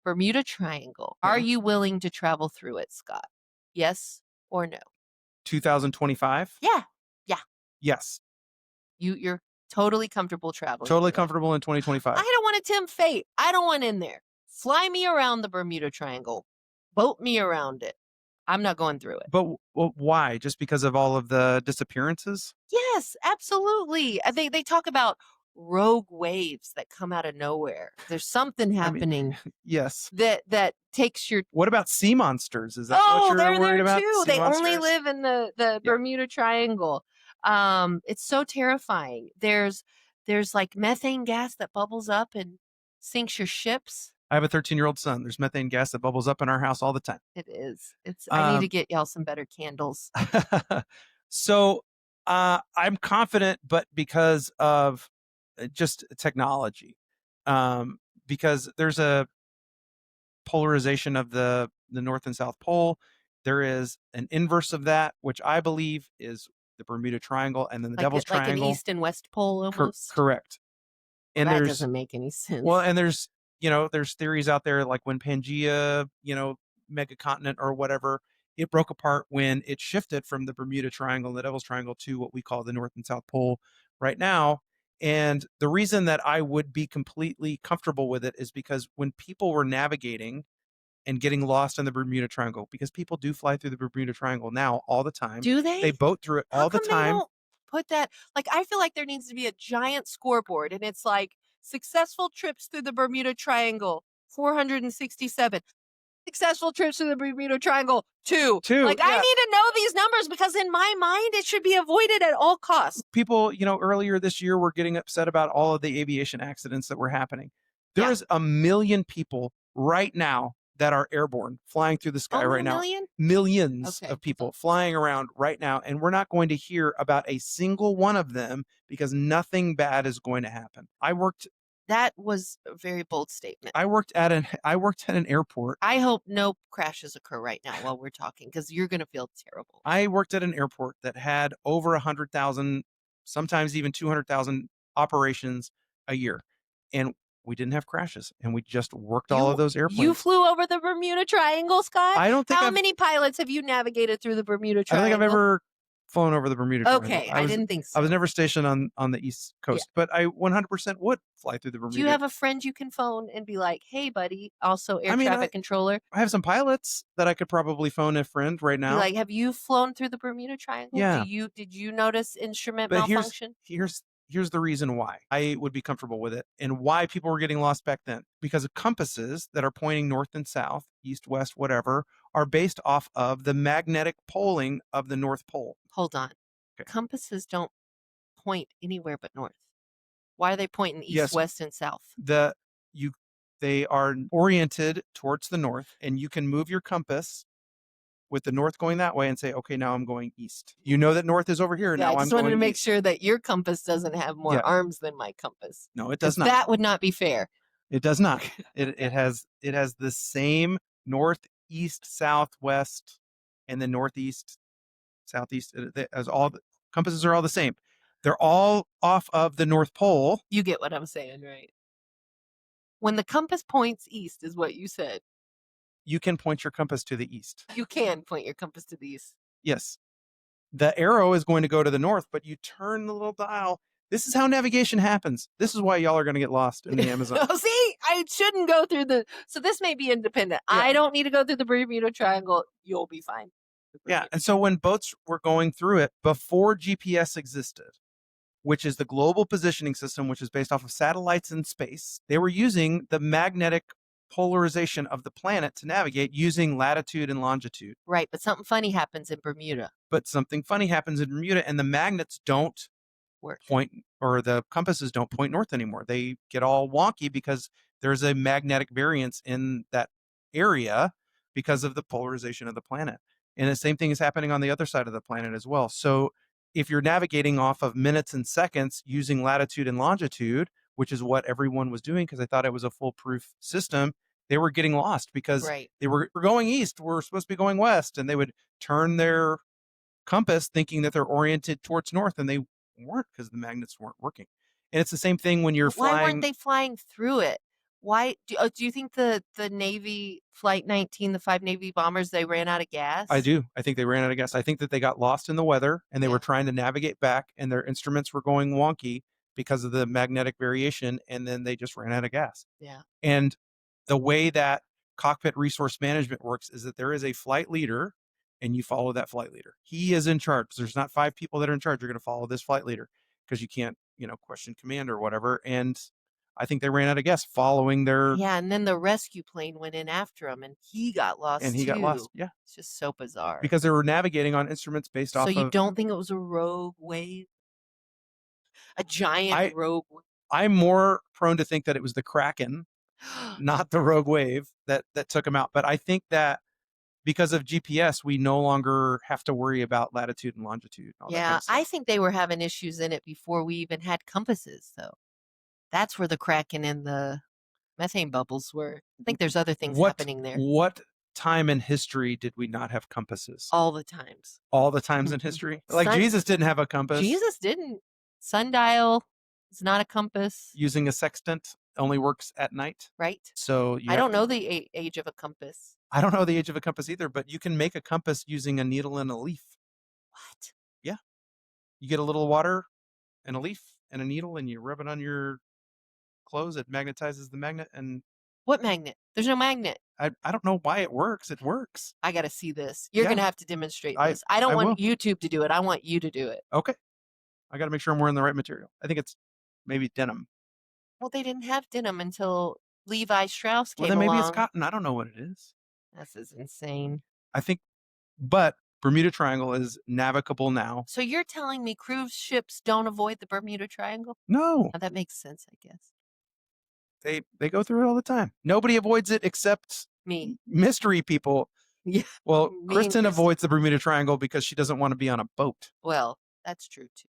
Bermuda Triangle. Are Yeah. you willing to travel through it, Scott? Yes or no? 2025? Yeah. Yeah. Yes. You're totally comfortable traveling Totally through it. comfortable in I 2025. don't want to tempt fate. I don't want in there. Fly me around the Bermuda Triangle. Boat me around it. I'm not going through it. But why? Just because of all of the disappearances? Yes, absolutely. They talk about rogue waves that come out of nowhere. There's something I mean, happening yes. that takes your What about sea monsters? Is that what you're they're worried there about? too. Sea They only monsters? live in the Yeah. Bermuda Triangle. It's so terrifying. There's like methane gas that bubbles up and sinks your ships. I have a 13-year-old son. There's methane gas that bubbles up in our house all the time. It is. I need to Um, get y'all some better candles. so I'm confident, but because of just technology, because there's a polarization of the North and South Pole. There is an inverse of that, which I believe is the Bermuda Triangle, and then the Devil's Like an Triangle. east and west pole almost. Correct. Well, And that there's doesn't make any sense. well, and there's theories out there like when Pangea, megacontinent or whatever, it broke apart when it shifted from the Bermuda Triangle and the Devil's Triangle to what we call the North and South Pole right now. And the reason that I would be completely comfortable with it is because when people were navigating and getting lost in the Bermuda Triangle, because people do fly through the Bermuda Triangle now all the time. Do they? They boat through it How all the come they time. don't put that? Like, I feel like there needs to be a giant scoreboard, and it's like successful trips through the Bermuda Triangle, 467. Successful trips through the Bermuda Triangle, 2. Like, I Yeah. need to know these numbers because in my mind, it should be avoided at all costs. People, earlier this year were getting upset about all of the aviation accidents that were happening. There Yeah. is 1 million people right now that are airborne flying through the sky Only right a now. million? Millions Okay. of people flying around right now, and we're not going to hear about a single one of them because nothing bad is going to happen. That was a very bold statement. I worked at an airport. I hope no crashes occur right now while we're talking, because you're going to feel terrible. I worked at an airport that had over 100,000, sometimes even 200,000 operations a year. And we didn't have crashes, and we just worked all of those You airplanes. flew over the Bermuda Triangle, Scott? I don't think How many pilots have you navigated through the Bermuda I don't Triangle? think I've ever flown over the Bermuda Triangle. Okay, I didn't think I was so. never stationed on the East Coast, but I 100% would fly through the Bermuda. Do you have a friend you can phone and be like, "Hey, buddy, also air I mean, traffic controller"? I have some pilots that I could probably phone a friend right Be now. like, "Have you flown through the Bermuda Triangle? Yeah. Did you notice instrument But malfunction?" here's the reason why I would be comfortable with it and why people were getting lost back then. Because of compasses that are pointing north and south, east, west, whatever, are based off of the magnetic poling of the North Pole. Hold on. Okay. Compasses don't point anywhere but north. Why are they pointing east, Yes. west, and south? They are oriented towards the north, and you can move your compass with the north going that way and say, okay, now I'm going east. You know that north is over here. Yeah, Now I I'm just wanted to going make east. sure that your compass doesn't have more Yeah. arms than my compass. No, it does not. That would not be fair. It does not. It has the same north, east, south, west, and then northeast, southeast. As all the compasses are all the same. They're all off of the North Pole. You get what I'm saying, right? When the compass points east, is what you said. You can point your compass to the east. You can point your compass to the east. Yes. The arrow is going to go to the north, but you turn the little dial. This is how navigation happens. This is why y'all are going to get lost in the Amazon. Oh, see, I shouldn't go through so this may be independent. Yeah. I don't need to go through the Bermuda Triangle. You'll be fine. Yeah. And so when boats were going through it before GPS existed, which is the global positioning system, which is based off of satellites in space, they were using the magnetic polarization of the planet to navigate using latitude and longitude. Right. But something funny happens in Bermuda. But something funny happens in Bermuda, and the magnets don't point, or the compasses don't point north anymore. They get all wonky because there's a magnetic variance in that area because of the polarization of the planet. And the same thing is happening on the other side of the planet as well. So if you're navigating off of minutes and seconds using latitude and longitude, which is what everyone was doing because they thought it was a foolproof system, they were getting lost because they were going east. We're supposed to be going west, and they would turn their compass thinking that they're oriented towards north, and they weren't because the magnets weren't working. And it's the same thing when you're flying. Why weren't they flying through it? Why do you think the Navy Flight 19, the 5 Navy bombers, they ran out of gas? I do. I think they ran out of gas. I think that they got lost in the weather, and they were trying to navigate back, and their instruments were going wonky because of the magnetic variation, and then they just ran out of gas. Yeah. And the way that cockpit resource management works is that there is a flight leader, and you follow that flight leader. He is in charge. There's not 5 people that are in charge. You're going to follow this flight leader because you can't, question command or whatever. And I think they ran out of gas following their. Yeah, and then the rescue plane went in after him, and he got lost. And he got lost. Yeah, it's just so bizarre because they were navigating on instruments based off. So you don't think it was a rogue wave, a giant rogue wave? I'm more prone to think that it was the Kraken, not the rogue wave that took him out. But I think that because of GPS, we no longer have to worry about latitude and longitude. And all that kind of stuff. I think they were having issues in it before we even had compasses, though. That's where the Kraken and the methane bubbles were. I think there's other things happening there. What time in history did we not have compasses? All the times. All the times in history? Like Jesus didn't have a compass. Jesus didn't. Sundial is not a compass. Using a sextant only works at night. Right. So I don't know the age of a compass. I don't know the age of a compass either, but you can make a compass using a needle and a leaf. What? Yeah. You get a little water and a leaf and a needle, and you rub it on your clothes. It magnetizes the magnet. And what magnet? There's no magnet. I don't know why it works. It works. I got to see this. You're going to have to demonstrate this. I don't want YouTube to do it. I want you to do it. Okay. I got to make sure I'm wearing the right material. I think it's maybe denim. Well, they didn't have denim until Levi Strauss came along. Well, then maybe it's cotton. I don't know what it is. This is insane. I think, but Bermuda Triangle is navigable now. So you're telling me cruise ships don't avoid the Bermuda Triangle? No. Oh, that makes sense, I guess. They go through it all the time. Nobody avoids it except me. Mystery people. Yeah. Well, Kristen avoids the Bermuda Triangle because she doesn't want to be on a boat. Well, that's true too.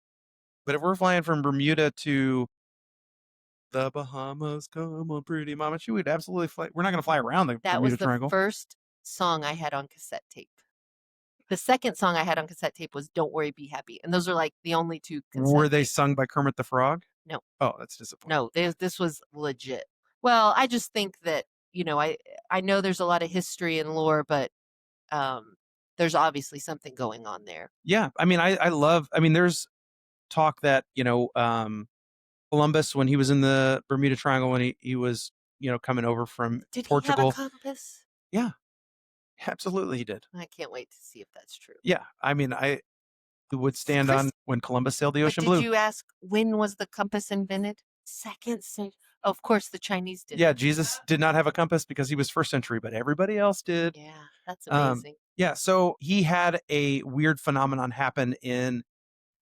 But if we're flying from Bermuda to The Bahamas, come on, pretty mama. She would absolutely fly. We're not going to fly around the That was Bermuda the Triangle. first song I had on cassette tape. The second song I had on cassette tape was "Don't Worry, Be Happy," and those are like the only two Were cassette they tapes. sung by Kermit the Frog? No, Oh, that's disappointing. no, this was legit. Well, I just think that I know there's a lot of history and lore, but there's obviously something going on there. Yeah, I mean, I love. I mean, there's talk that Columbus, when he was in the Bermuda Triangle, when he was coming over from Did he have a Portugal. compass? Yeah, absolutely, he did. I can't wait to see if that's true. Yeah, I mean, I would stand on when Columbus sailed the But ocean did blue. you ask when was the compass invented? Second century. Of course, the Chinese did. Yeah, Jesus did not have a compass because he was first century, but everybody else did. Yeah, that's amazing. Yeah, so he had a weird phenomenon happen in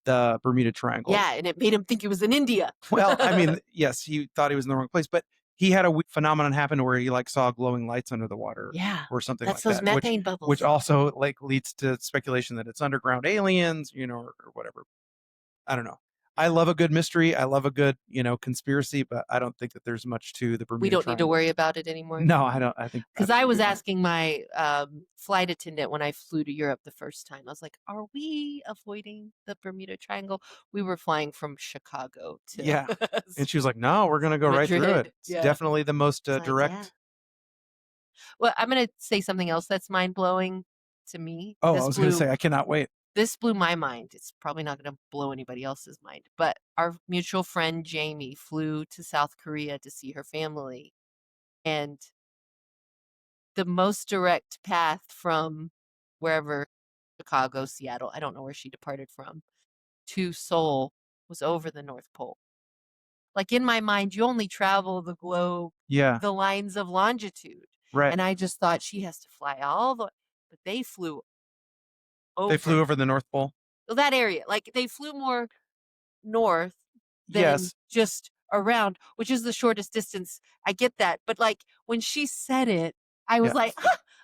the Bermuda Triangle. Yeah, and it made him think he was in India. Well, I mean, yes, he thought he was in the wrong place, but he had a weird phenomenon happen where he saw glowing lights under the water. Yeah, or something that's like those that, methane bubbles. which also leads to speculation that it's underground aliens, or whatever. I don't know. I love a good mystery. I love a good, conspiracy, but I don't think that there's much to the Bermuda We don't need to Triangle. worry about it anymore. No, I don't. I think because I was asking my flight attendant when I flew to Europe the first time. I was like, "Are we avoiding the Bermuda Triangle?" We were flying from Chicago to Yeah, and she was like, "No, we're gonna go right through it. Madrid. It's Yeah. definitely the most It's like, direct." yeah. Well, I'm gonna say something else that's mind blowing to me. Oh, I was gonna say I cannot wait. This blew my mind. It's probably not going to blow anybody else's mind, but our mutual friend Jamie flew to South Korea to see her family. And the most direct path from wherever, Chicago, Seattle, I don't know where she departed from, to Seoul was over the North Pole. Like in my mind, you only travel the globe, Yeah, the lines of longitude. right. And I just thought she has to fly all the, but they flew over. They flew over the North Pole. That area. Like they flew more north than Yes. just around, which is the shortest distance. I get that. But like when she said it, I was Yeah. like,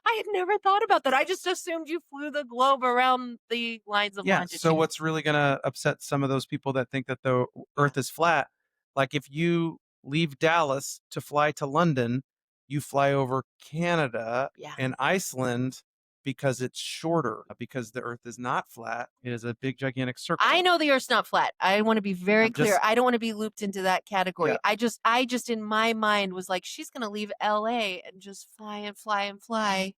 I had never thought about that. I just assumed you flew the globe around the lines of Yeah. longitude. So what's really gonna upset some of those people that think that the Earth is flat? Like if you leave Dallas to fly to London, you fly over Canada Yeah. and Iceland because it's shorter. Because the Earth is not flat; it is a big, gigantic circle. I know the Earth's not flat. I want to be very clear. just- I don't want to be looped into that category. Yeah. I just in my mind was like, she's gonna leave LA and just fly and fly and fly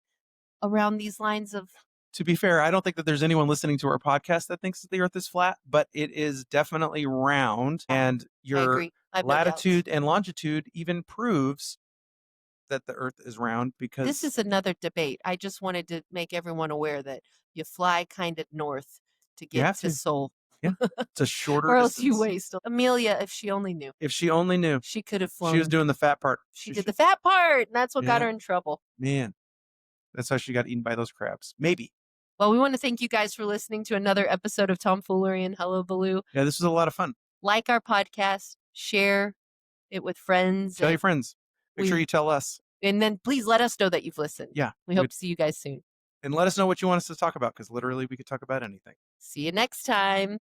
around these lines of. To be fair, I don't think that there's anyone listening to our podcast that thinks that the Earth is flat, but it is definitely round, and I your agree. I have no latitude doubts. and longitude even proves that the Earth is round because This is another debate. I just wanted to make everyone aware that you fly kind of north to You get have to to. Seoul. Yeah, it's a shorter Or else you distance. waste. Amelia, if she only knew, If she only knew, she could have flown. she was doing the fat part. She did the fat part, and that's what got Yeah. her in trouble. Man, that's how she got eaten by those crabs. Maybe. Well, we want to thank you guys for listening to another episode of Tom Foolery and Hullabaloo. Yeah, this was a lot of fun. Like our podcast, share it with friends. Tell your friends. Make sure you tell us. And then please let us know that you've listened. Yeah. We hope to see you guys soon. And let us know what you want us to talk about, because literally we could talk about anything. See you next time.